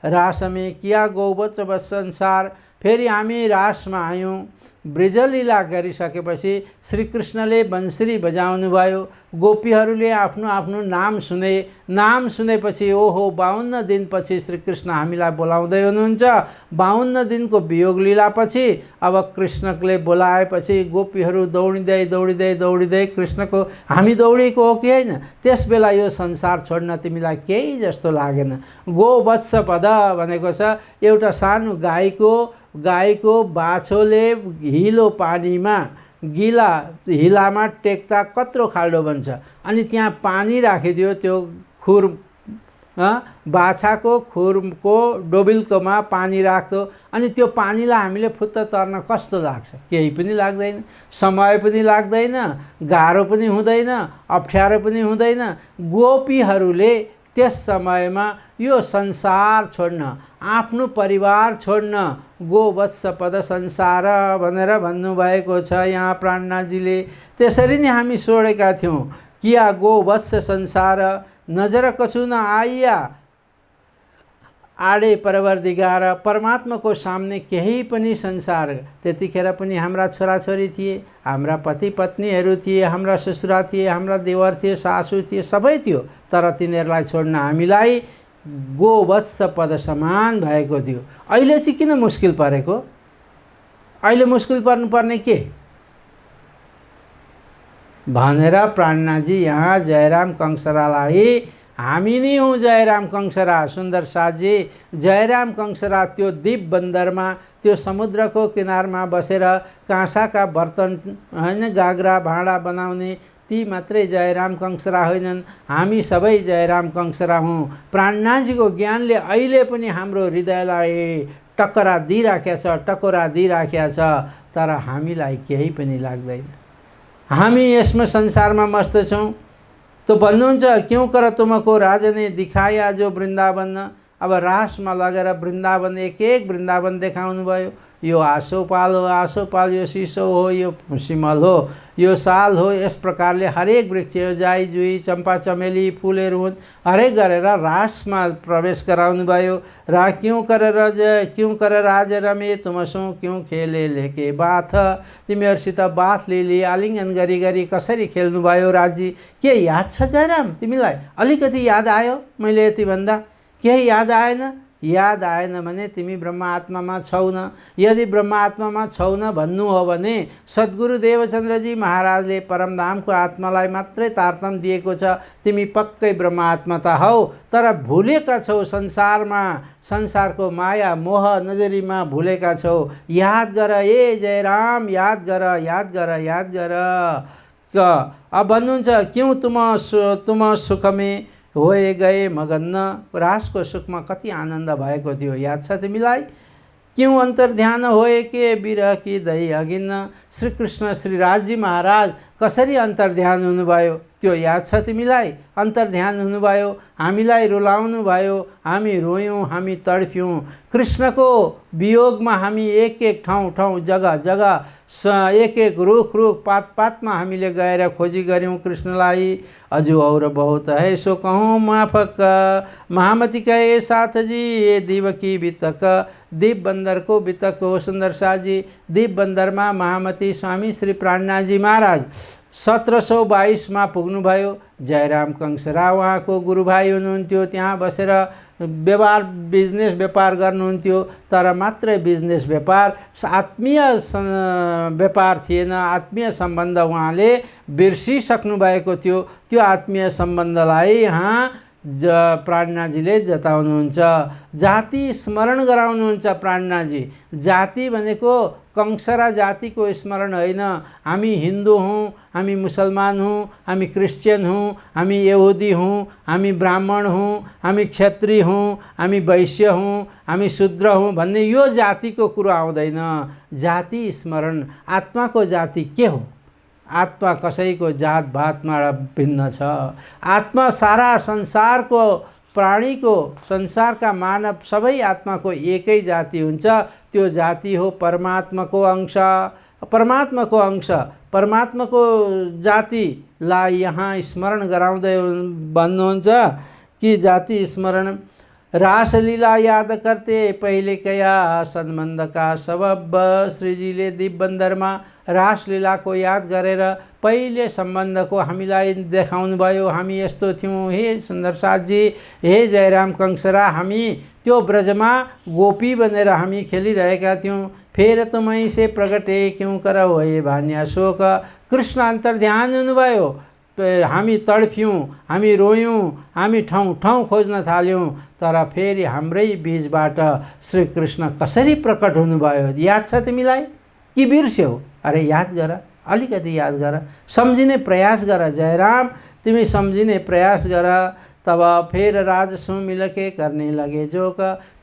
रास में किया गोवच बस संसार। फेरि हामी रासमा आयौँ। ब्रजलीला गरिसकेपछि श्रीकृष्णले बन्सरी बजाउनु भयो, गोपीहरूले आफ्नो आफ्नो नाम सुने। नाम सुनेपछि ओहो 52 दिनपछि श्रीकृष्ण हामीलाई बोलाउँदै हुनुहुन्छ। 52 दिनको वियोग लीलापछि अब कृष्णले बोलाएपछि गोपीहरू दौडिँदै दौडिँदै दौडिँदै कृष्णको हामी दौडेको हो कि होइन, त्यस बेला यो संसार छोड्न तिमीलाई केही जस्तो लागेन। गोवत्स पद भनेको छ एउटा सानो गाईको बाछोले हिलो पानीमा गिला हिलामा टेक्दा कत्रो खाल्डो बन्छ। अनि त्यहाँ पानी राखिदियो, त्यो खुर बाछाको खुरको डोबिल्कोमा पानी राख्दो, अनि त्यो पानीलाई हामीले फुत्त तर्न कस्तो लाग्छ? केही पनि लाग्दैन, समय पनि लाग्दैन, गाह्रो पनि हुँदैन, अप्ठ्यारो पनि हुँदैन। गोपीहरूले त्यस समयमा यो संसार छोड्न, आफ्नो परिवार छोड्न गोवत्स पद संसार भनेर भन्नुभएको छ यहाँ प्राणनाथजीले। त्यसरी नै हामी छोडेका थियौँ। किया गोवत्स संसार नजर कछु न आइया आडे परवरदिगार। परमात्माको सामने केही पनि संसार, त्यतिखेर पनि हाम्रा छोराछोरी थिए, हाम्रा पति पत्नीहरू थिए, हाम्रा ससुरा थिए, हाम्रा देवर थिए, सासु थिए, सबै थियो। तर तिनीहरूलाई छोड्न हामीलाई गोवत्स पद समान भएको थियो। अहिले चाहिँ किन मुस्किल परेको? अहिले मुस्किल पर्नुपर्ने के भनेर प्राणनाथजी यहाँ जयराम कंसरालाई, हामी नै हौँ जयराम कंसरा। सुन्दर साथजी, जयराम कंसरा त्यो दीप बन्दरमा, त्यो समुद्रको किनारमा बसेर काँसाका बर्तन होइन, गाग्रा भाँडा बनाउने ती मात्रै जयराम कंसरा होइनन्, हामी सबै जयराम कंसरा हौँ। प्राणनाथजीको ज्ञानले अहिले पनि हाम्रो हृदयलाई टक्करा दिइराखेको छ, टकोरा दिइराखेको छ, तर हामीलाई केही पनि लाग्दैन। हामी यसमा संसारमा मस्त छौँ। तो भन्नुहुन्छ क्यों कर तुमको राज ने दिखाया जो वृन्दावन। अब रासमा लगेर वृन्दावन एक एक वृन्दावन देखाउनु भयो। यो आसोपाल हो, आसोपाल यो सिसो हो, यो सिमल हो, यो साल हो। यस प्रकारले हरेक वृक्ष, जाई जुई चम्पा चमेली फुलहरू हुन्, हरेक गरेर रासमा प्रवेश गराउनु भयो। र क्यों कर राज रमे तुमसो क्यों खेले लेके बाथ। तिमीहरूसित बाथ लिली आलिङ्गन गरी गरी कसरी खेल्नुभयो राज्य। के याद छ जयराम तिमीलाई? अलिकति याद आयो मैले यति भन्दा? केही याद आएन? याद आएन भने तिमी ब्रह्म आत्मामा छौ न। यदि ब्रह्म आत्मामा छौ न भन्नु हो भने सद्गुरु देवचन्द्रजी महाराजले परमधामको आत्मालाई मात्रै तारतम्य दिएको छ। तिमी पक्कै ब्रह्म आत्मा त हौ, तर भुलेका छौ संसारमा, संसारको माया मोह नजरीमा भुलेका छौ। याद गर ए जयराम, याद गर, याद गर, याद गर। अब भन्नुहुन्छ क्यों तुम सुखमे होए गए मगन्न। रासको सुखमा कति आनन्द भएको थियो, याद छ तिमीलाई? क्यों अन्तर्ध्यान होए के विरह कि दही अगिन्न। श्री कृष्ण श्रीराजजी महाराज कसरी अन्तर्ध्यान हुनुभयो त्यो याद छ तिमीलाई? अन्तर्ध्यान हुनुभयो, हामीलाई रुलाउनु भयो, हामी रोयौँ, हामी तडफ्यौँ। कृष्णको वियोगमा हामी एक एक ठाउँ जग्गा जग्गा एक एक रुख पात पातमा हामीले गएर खोजी गऱ्यौँ कृष्णलाई। अजु और बहुत है सो कहूँ माफक, महामती कहे साथजी ये देवकी बितक। दीप बन्दरको बितक हो सुन्दर साथजी। दीप बन्दरमा महामती स्वामी श्री प्राणनाथजी महाराज 1722 पुग्नुभयो। जयराम कंसरा उहाँको गुरुभाइ हुनुहुन्थ्यो। त्यहाँ बसेर बिजनेस व्यापार गर्नुहुन्थ्यो, तर मात्रै बिजनेस व्यापार, आत्मीय व्यापार थिएन। आत्मीय सम्बन्ध उहाँले बिर्सिसक्नु भएको थियो। त्यो आत्मीय सम्बन्धलाई यहाँ प्राणनाथजीले जताउनुहुन्छ। जाति स्मरण गराउनुहुन्छ प्राणनाथजी। जाति भनेको कंसरा जातिको स्मरण होइन। हामी हिन्दू हौँ, हामी मुसलमान हौँ, हामी क्रिस्चियन हौँ, हामी यहुदी हौँ, हामी ब्राह्मण हौँ, हामी क्षत्रिय हौँ, हामी वैश्य हौँ, हामी शूद्र हौँ भन्ने यो जातिको कुरो आउँदैन। जाति स्मरण, आत्माको जाति के हो? आत्मा कसैको जात भातमा भिन्न छ। आत्मा सारा संसारको प्राणीको, संसारका मानव सबै आत्माको एकै जाति हुन्छ। त्यो जाति हो परमात्माको अंश। परमात्माको अंश, परमात्माको जातिलाई यहाँ स्मरण गराउँदै भन्नुहुन्छ कि जाति स्मरण। रासलीला याद करते पहिले कया सन्बन्ध का सबब। श्रीजीले दीप बन्दरमा रासलीलाको याद गरेर पहिले सम्बन्धको हामीलाई देखाउनु भयो। हामी यस्तो थियौँ हे सुन्दर साथजी, हे जयराम कंसरा, हामी त्यो ब्रजमा गोपी बनेर हामी खेलिरहेका थियौँ। फेर तुमै से प्रगटे क्यों कर होए भान्या शोक। कृष्ण अन्तर्ध्यान हुनुभयो। हामी तडफ्यौँ, हामी रोयौँ, हामी ठाउँ खोज्न थाल्यौँ, तर फेरि हाम्रै बीचबाट श्रीकृष्ण कसरी प्रकट हुनुभयो याद छ तिमीलाई कि बिर्स्यौ? अरे याद गर, अलिकति याद गर, सम्झिने प्रयास गर। जयराम तिमी सम्झिने प्रयास गर। तब फेर राजसु मिलके करने लगे जोग।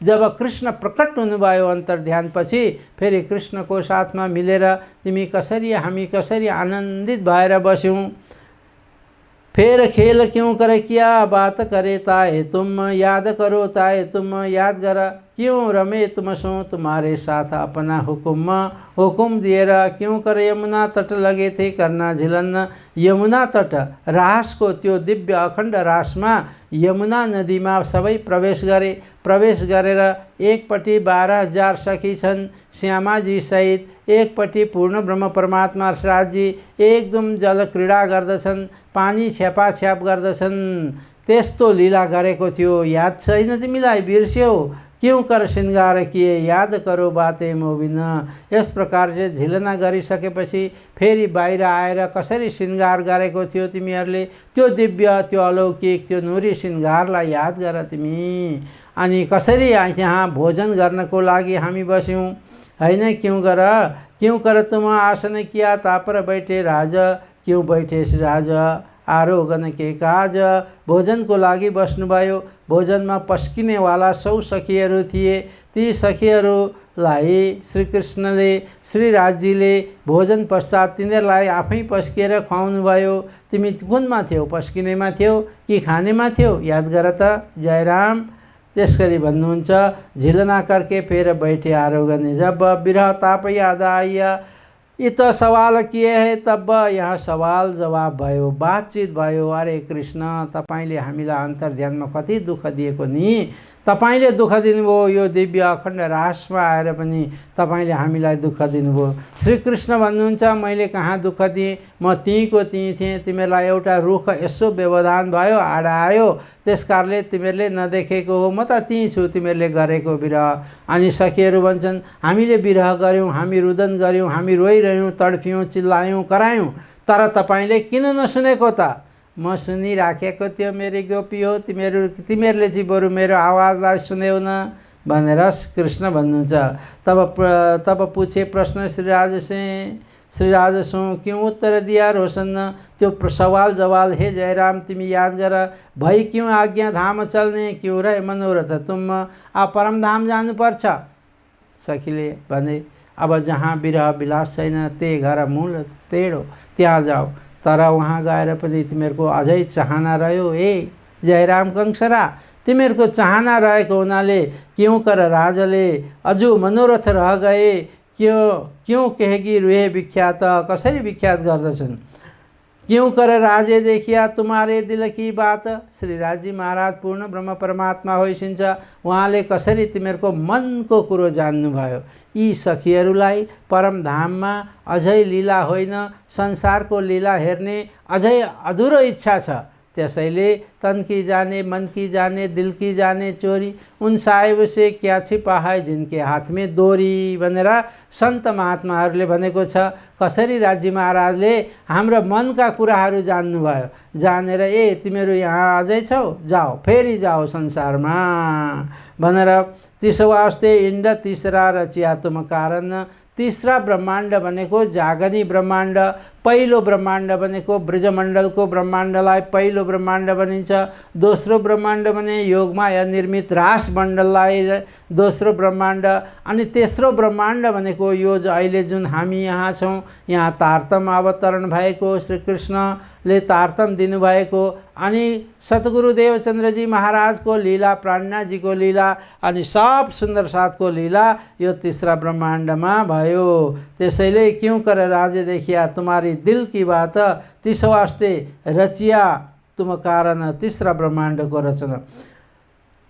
जब कृष्ण प्रकट हुनुभयो अन्तर्ध्यानपछि फेरि कृष्णको साथमा मिलेर हामी कसरी आनन्दित भएर बस्यौँ। फेर खेल क्यों करे क्या बात करे ताए तुम, याद करो ताए तुम, याद गर क्यों रमे तुम सो तुम्हारे साथ अपना हुकुम दिएर। क्यों कर यमुना तट लगे थे करना झिलन। यमुना तट रासको त्यो दिव्य अखण्ड रासमा यमुना नदीमा सबै प्रवेश गरेर एकपट्टि 12,000 सखी छन् श्यामाजी सहित, एकपट्टि पूर्ण ब्रह्म परमात्मा राजी एकदम जल क्रीडा गर्दछन्, पानी छ्यापाछ्याप गर्दछन्। त्यस्तो लीला गरेको थियो, याद छैन तिमीलाई, बिर्स्यौ। क्यों कर श्रृंगार किए याद करो बाते मोबिन। यस प्रकारले झिलना गरिसकेपछि फेरि बाहिर आएर कसरी श्रृंगार गरेको थियो तिमीहरूले, त्यो दिव्य, त्यो अलौकिक, त्यो नुरी श्रृंगारलाई याद गर तिमी। अनि कसरी यहाँ भोजन गर्नको लागि हामी बस्यौँ हैन। क्यों कर तुम आसन किया तापर बैठे राजा। क्यों बैठे राजा आरोगन के काज। भोजनको लागि बस्नुभयो। भोजनमा पस्किनेवाला 100 सखीहरू थिए। ती सखीहरूलाई श्रीकृष्णले, श्रीराजजीले भोजन पश्चात तिनीहरूलाई आफै पस्किएर खुवाउनुभयो। तिमी कुनमा थियौ, पस्किनेमा थियौ कि खानेमा थियौ, याद गर त जयराम। त्यसरी भन्नुहुन्छ, झिलना करके फेर बैठे आरोगने जब विरह ताप याद आइया। इत सवाल किए है तब, यहाँ सवाल जवाब भयो, बातचित भयो। अरे कृष्ण, तपाईँले हामीलाई अन्तर्ध्यानमा कति दुःख दिएको नि, तपाईँले दुःख दिनुभयो। यो दिव्य अखण्ड रासमा आएर पनि तपाईँले हामीलाई दुःख दिनुभयो। श्रीकृष्ण भन्नुहुन्छ, मैले कहाँ दुःख दिएँ, म त्यहीँको त्यहीँ थिएँ। तिमीहरूलाई एउटा रुख यसो व्यवधान भयो, आडा आयो, त्यस कारणले तिमीहरूले नदेखेको हो। म त त्यहीँ छु तिमीहरूले गरेको विरह। अनि सखीहरू भन्छन्, हामीले विरह गऱ्यौँ, हामी रुदन गऱ्यौँ, हामी रोइरह्यौँ, तडफ्यौँ, चिल्लायौँ, करायौँ, तर तपाईँले किन नसुनेको त। म सुनिराखेको त्यो मेरी गोपी हो, तिमीहरूले चाहिँ बरु मेरो आवाजलाई सुन्यौ न भनेर कृष्ण भन्नुहुन्छ। तब पूछे प्रश्न श्रीराज सो क्यों उत्तर दिया रोशन। त्यो सवाल जवाल, हे जयराम तिमी याद गर। भई क्यों आज्ञा धाम चल्ने, क्यों रहे मनोरथ तुम। परमधाम जानुपर्छ। सखीले भने, अब जहाँ विरह विलास छैन त्यही घर मूल तेडो, त्यहाँ जाऊ। तर वहाँ गएर पनि तिमीहरूको अझै चाहना रह्यो। ए जयराम कंसरा, तिमीहरूको चाहना रहेको हुनाले क्यों कर राजाले अझु मनोरथ रह गए। क्यों कहेगी रुहे विख्यात, कसरी विख्यात गर्दछन्। क्यों कर राजे देखिया तुम्हारे दिल की बात। श्रीराजी महाराज पूर्ण ब्रह्म परमात्मा होइसिन्छ, उहाँले कसरी तिमीहरूको मनको कुरो जान्नुभयो। यी सखीहरूलाई परमधाममा अझै लीला होइन, संसारको लीला हेर्ने अझै अधुरो इच्छा छ। त्यसैले तन की जाने, मन की जाने, दिल की जाने चोरी, उन साहेब से क्या छिपा है जिनके हाथ में दोरी भनेर सन्त महात्माहरूले भनेको छ। कसरी राज्य महाराजले हाम्रो मनका कुराहरू जान्नुभयो। जानेर ए तिमीहरू यहाँ अझै छौ, जाओ फेरि जाओ संसारमा भनेर। त्यसो वास्ते इन्ड तीसरा रचिया तुम कारण। तीसरा ब्रह्माण्ड भनेको जागनी ब्रह्माण्ड, पहिलो ब्रह्माण्ड भनेको ब्रजमण्डलको ब्रह्माण्डलाई पहिलो ब्रह्माण्ड भनिन्छ। दोस्रो ब्रह्माण्ड भने योगमाया निर्मित रास मण्डललाई दोस्रो ब्रह्माण्ड। अनि तेस्रो ब्रह्माण्ड भनेको यो अहिले जुन हामी यहाँ छौँ, यहाँ तारतम अवतरण भएको, श्रीकृष्णले तारतम दिनुभएको, अनि सतगुरु देवचन्द्रजी महाराजको लीला, प्राणनाथजीको लीला, अनि सब सुन्दर साथको लीला यो तीसरा ब्रह्माण्डमा भयो। त्यसैले क्यों कर राजे देखिया तुम्हारी दिल की बात, तीसो वास्ते रचिया तुम कारण तीसरा ब्रह्माण्ड को रचना।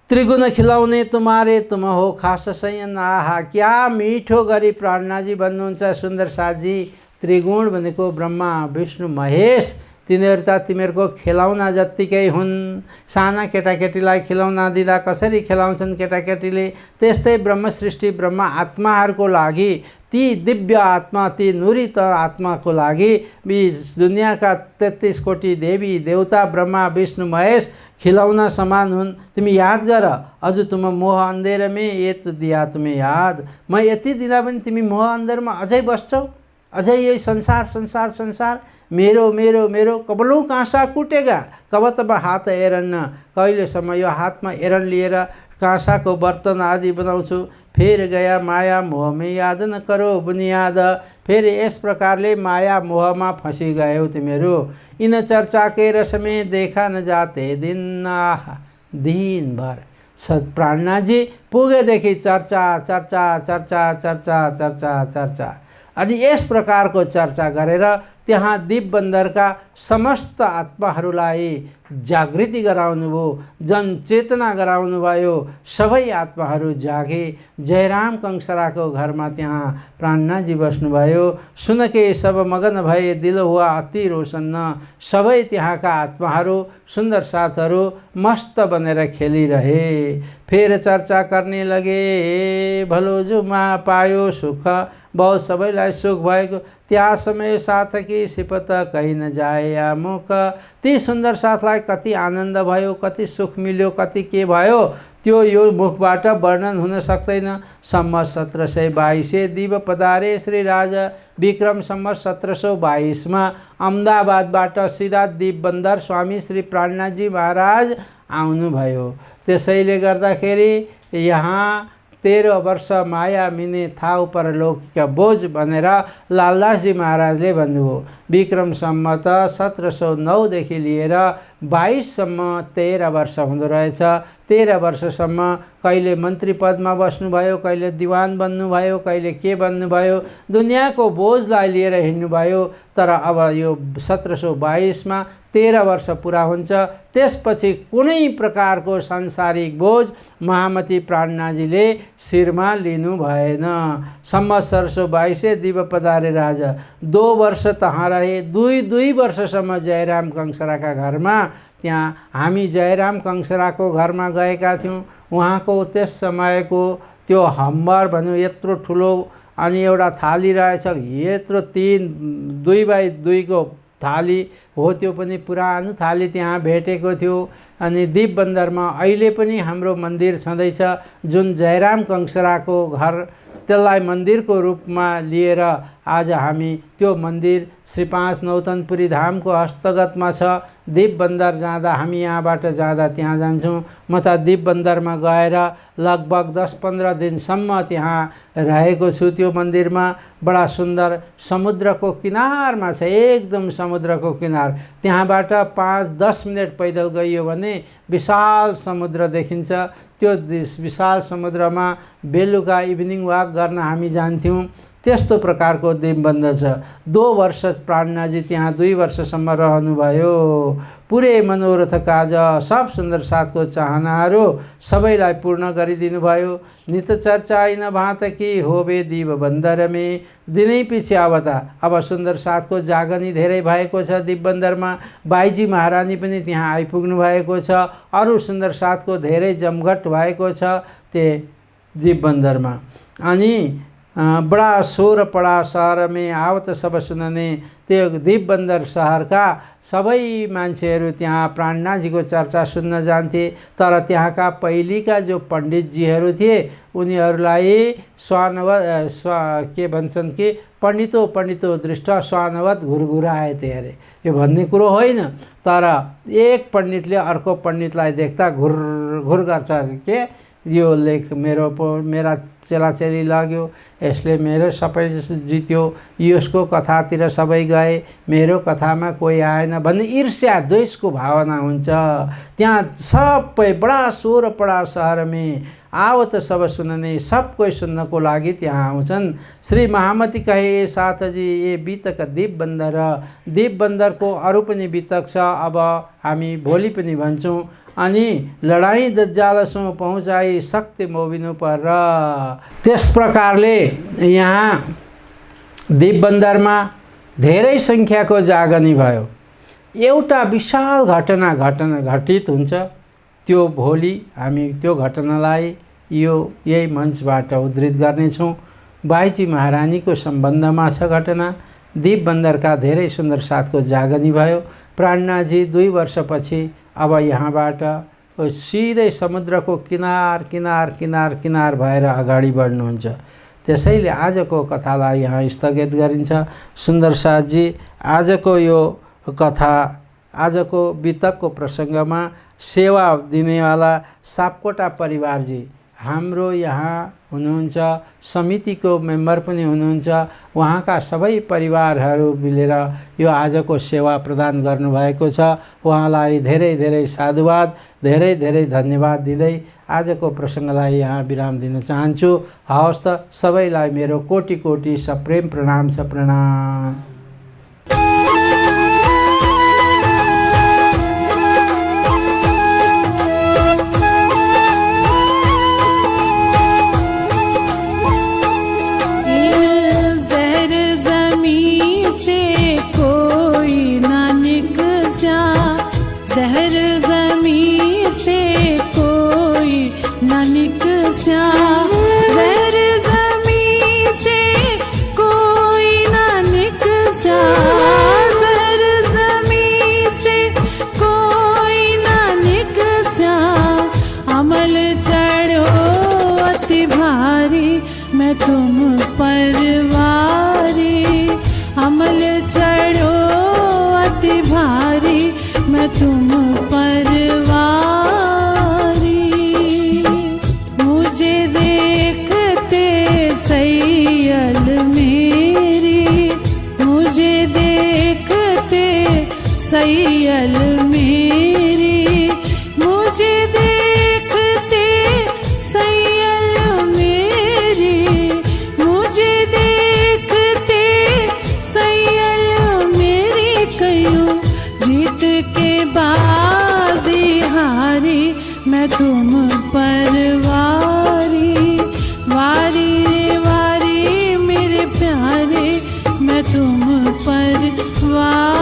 त्रिगुण खिलाउने तुम्हारे तुम हो खास संयन। आहा क्या मिठो गरी प्राणनाथजी भन्नुहुन्छ, सुन्दर साथजी। त्रिगुण भनेको ब्रह्मा विष्णु महेश, तिनीहरू त तिमीहरूको खेलाउना जत्तिकै हुन्। साना केटाकेटीलाई खेलाउना दिँदा कसरी खेलाउँछन् केटाकेटीले, त्यस्तै ब्रह्म सृष्टि ब्रह्म आत्माहरूको लागि, ती दिव्य आत्मा, ती नुरित आत्माको लागि दुनियाँका 33 कोटी देवी देवता ब्रह्मा विष्णु महेश खिलौना समान हुन्। तिमी याद गर, अझ तुम मोह अन्धेर में ये तो दिया तुम्हें याद। म यति दिँदा पनि तिमी मोह अन्धेरमा अझै बस्छौ। अझै यही संसार संसार संसार, मेरो मेरो मेरो, कबलों काँसा कुटेगा कब तब हात एरन्न। कहिलेसम्म यो हातमा एरन लिएर काँसाको बर्तन आदि बनाउँछु। फिर गया माया मोह में याद न करो बुनियाद। फेरि यस प्रकारले माया मोहमा फँसी गयौ तिमीहरू। इन चर्चा के रस में देखा न जाते दिन, आह दिनभर। प्राणनाथजी पुगेदेखि चर्चा चर्चा चर्चा चर्चा चर्चा चर्चा, अनि यस प्रकारको चर्चा गरेर त्यहाँ दीपबन्दरका समस्त आत्माहरूलाई जागृति गराउनुभयो, जनचेतना गराउनुभयो। सबै आत्माहरू जागे। जयराम कंसराको घरमा त्यहाँ प्राणनाथजी बस्नुभयो। सुनके सब मगन भए दिल हुआ अति रोशन्न। सबै त्यहाँका आत्माहरू सुन्दर साथहरू मस्त बनेर खेलिरहे। फेर चर्चा गर्ने लगे, भलो जुमा पायो सुख, बहुत सबैलाई सुख भएको। त्या समय साथकी सिपत कहीँ न जाए आमुख। ती सुन्दर साथलाई कति आनन्द भयो, कति सुख मिल्यो, कति के भयो, त्यो यो मुखबाट वर्णन हुन सक्दैन। सम्मत 1722 दिव पधारे श्री राजा। विक्रम सम्मत 1722 अहमदाबादबाट सिधा दीपबन्दर स्वामी श्री प्राणनाथजी महाराज आउनुभयो। त्यसैले गर्दाखेरि यहाँ 13 वर्ष माया मिने थाउ परलौकिक बोझ भनेर लालदासजी महाराजले भन्नुभयो। विक्रम सम्मत 1709 देखि लिएर 22 सम्म 13 वर्ष हुँदो रहेछ। 13 वर्षसम्म कहिले मन्त्री पदमा बस्नुभयो, कहिले दिवान बन्नुभयो, कहिले के बन्नुभयो, दुनियाँको बोझलाई लिएर हिँड्नुभयो। तर अब यो 1722 13 वर्ष पुरा हुन्छ। त्यसपछि कुनै प्रकारको सांसारिक बोझ महामती प्राणनाथजीले शिरमा लिनु भएन। सम्मत 1722 दिव पधारे राजा। 2 वर्ष तहाँ रहे। 2 वर्षसम्म जयराम कंसराका घरमा। त्यहाँ हामी जयराम कंसराको घरमा गएका थियौँ। उहाँको त्यस समयको त्यो हम्बर भन्यो यत्रो ठुलो, अनि एउटा थाली रहेछ यत्रो 2 बाई 2 को थाली हो, त्यो पनि पुरानो थाली त्यहाँ भेटेको थियो। अनि दीपबन्दरमा अहिले पनि हाम्रो मन्दिर छँदैछ, जुन जयराम कंसराको घर, त्यसलाई मन्दिरको रूपमा लिएर आज हामी त्यो मन्दिर श्री 5 नौतनपुरी धामको हस्तगतमा छ। दीपबन्दर जाँदा हामी यहाँबाट जाँदा त्यहाँ जान्छौँ। म त दीपबन्दरमा गएर लगभग 10-15 दिनसम्म त्यहाँ रहेको छु। त्यो मन्दिरमा बडा सुन्दर समुद्रको किनारमा छ, एकदम समुद्रको किनार। त्यहाँबाट 5-10 मिनट पैदल गइयो भने विशाल समुद्र देखिन्छ। त्यो विशाल समुद्रमा बेलुका इभिनिङ वाक गर्न हामी जान्थ्यौँ। त्यस्तो प्रकारको दीपबन्दर छ। 2 वर्ष प्राणनाथजी त्यहाँ 2 वर्षसम्म रहनुभयो। पुरै मनोरथ काज सब सुन्दर साथको चाहनाहरू सबैलाई पूर्ण गरिदिनु भयो। नित चर्चा इन भात कि होबे दीपबन्दर में। दिनै पछि अब सुन्दर साथको जागनी धेरै भएको छ दीपबन्दरमा। बाईजी महारानी पनि त्यहाँ आइपुग्नु भएको छ। अरू सुन्दर साथको धेरै जमघट भएको छ त्यो दीपबन्दरमा। अनि बडा शोर पडा शहर में आवत सब सुनने। त्यो दीपबन्दर शहरका सबै मान्छेहरू त्यहाँ प्राणनाथजीको चर्चा सुन्न जान्थे। तर त्यहाँका पहिलेका जो पण्डितजीहरू थिए उनीहरूलाई के भन्छन् कि पण्डितो दृष्ट स्वानवत घुरघुराए थे अरे। यो भन्ने कुरो होइन, तर एक पण्डितले अर्को पण्डितलाई देख्दा घुर गर्छ के यो लेख मेरा चेलाचेली लाग्यो, यसले मेरो सबै जित्यो, यसको कथातिर सबै गए, मेरो कथामा कोही आएन भन्ने ईर्ष्या द्वेषको भावना हुन्छ। त्यहाँ सबै बडा शोर पडा शहरमे आवत सब सुनने, सब कोही सुन्नको लागि त्यहाँ आउँछन्। श्री महामती कहे साथजी ए बितक दीपबन्दर। दीपबन्दरको अरू पनि बितक छ, अब हामी भोलि पनि भन्छौँ। अनि लडाईँ दज्जालसो पहुँचाई शक्ति मोबिनु पर। त्यस प्रकारले यहाँ दीपबन्दरमा धेरै सङ्ख्याको जागनी भयो। एउटा विशाल घटना घटित हुन्छ। त्यो भोलि हामी त्यो घटनालाई यही मञ्चबाट उद्धृत गर्नेछौँ। बाईजी महारानीको सम्बन्धमा छ घटना। दीपबन्दरका धेरै सुन्दर साथको जागनी भयो। प्राणनाथजी 2 वर्षपछि अब यहाँबाट सिधै समुद्रको किनार भएर अगाडि बढ्नुहुन्छ। त्यसैले आजको कथालाई यहाँ स्थगित गरिन्छ। सुन्दर साथजी, आजको यो कथा, आजको बितकको प्रसङ्गमा सेवा दिनेवाला सापकोटा परिवारजी हाम्रो यहाँ हुनुहुन्छ, समितिको मेम्बर पनि हुनुहुन्छ। उहाँका सबै परिवारहरू मिलेर यो आजको सेवा प्रदान गर्नुभएको छ। उहाँलाई धेरै धेरै साधुवाद, धेरै धेरै धन्यवाद दिँदै आजको प्रसङ्गलाई यहाँ विराम दिन चाहन्छु। हवस् त, सबैलाई मेरो कोटि कोटि सप्रेम प्रणाम छ। प्रणाम। सैयल मेरी, मुझे देखते सैयल मेरी, मुझे देखते सैयल मेरी, कयूं जीत के बाजी हारी, मैं तुम पर वारी, वारी रे वारी मेरे प्यारे, मैं तुम पर वारी।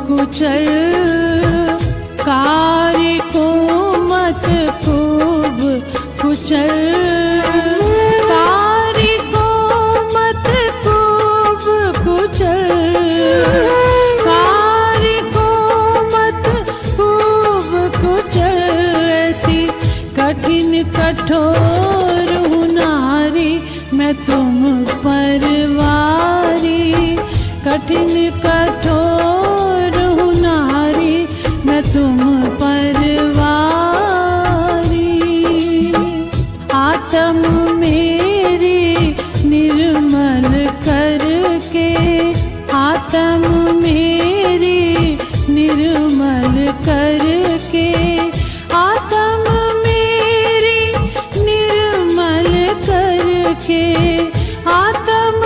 कुचल कारी को मत खूब कुचल, कारी को मत खूब कुचल, कारी को मत खूब कुचल, ऐसी कठिन कठोर हूँ नारी, मैं तुम पर वारी, कठिन कठोर हूँ नारी, मैं तुम पर वारी। आत्म मेरी निर्मल करके, आत्म मेरी निर्मल करके, आत्म मेरी निर्मल करके, आत्म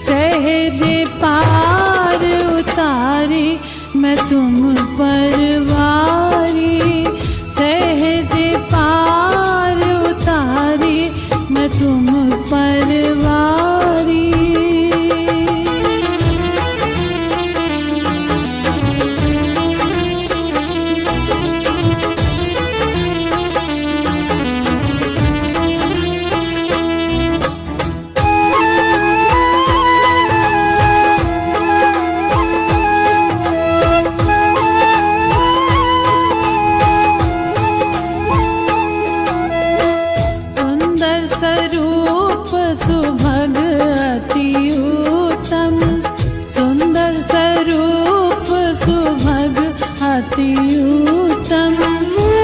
सहजे पार उतारी, मैं तुम पर वारी, सहजे पार उतारी, मैं तुम पर वारी। सुभग अति उत्तम, सुंदर स्वरूप सुभग अति उत्तम,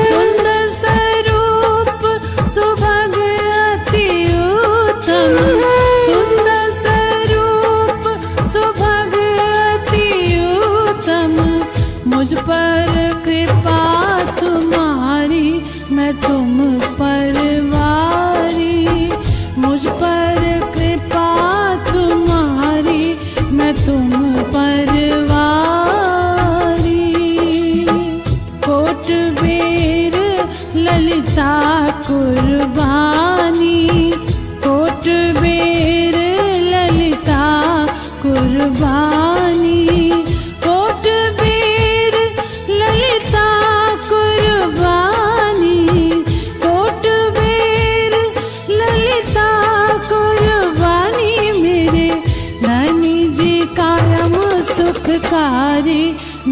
सुंदर स्वरूप सुभग अति उत्तम, सुंदर स्वरूप सुभग अति उत्तम, मुझ पर कृपा तुम्हारी, मैं तुम पर वारी, मुझ पर कृपा तुम्हारी, मैं तुम पर वारी।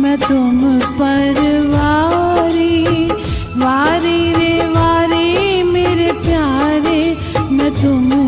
मैं तुम पर वारी वारी रे वारी मेरे प्यारे, मैं तुम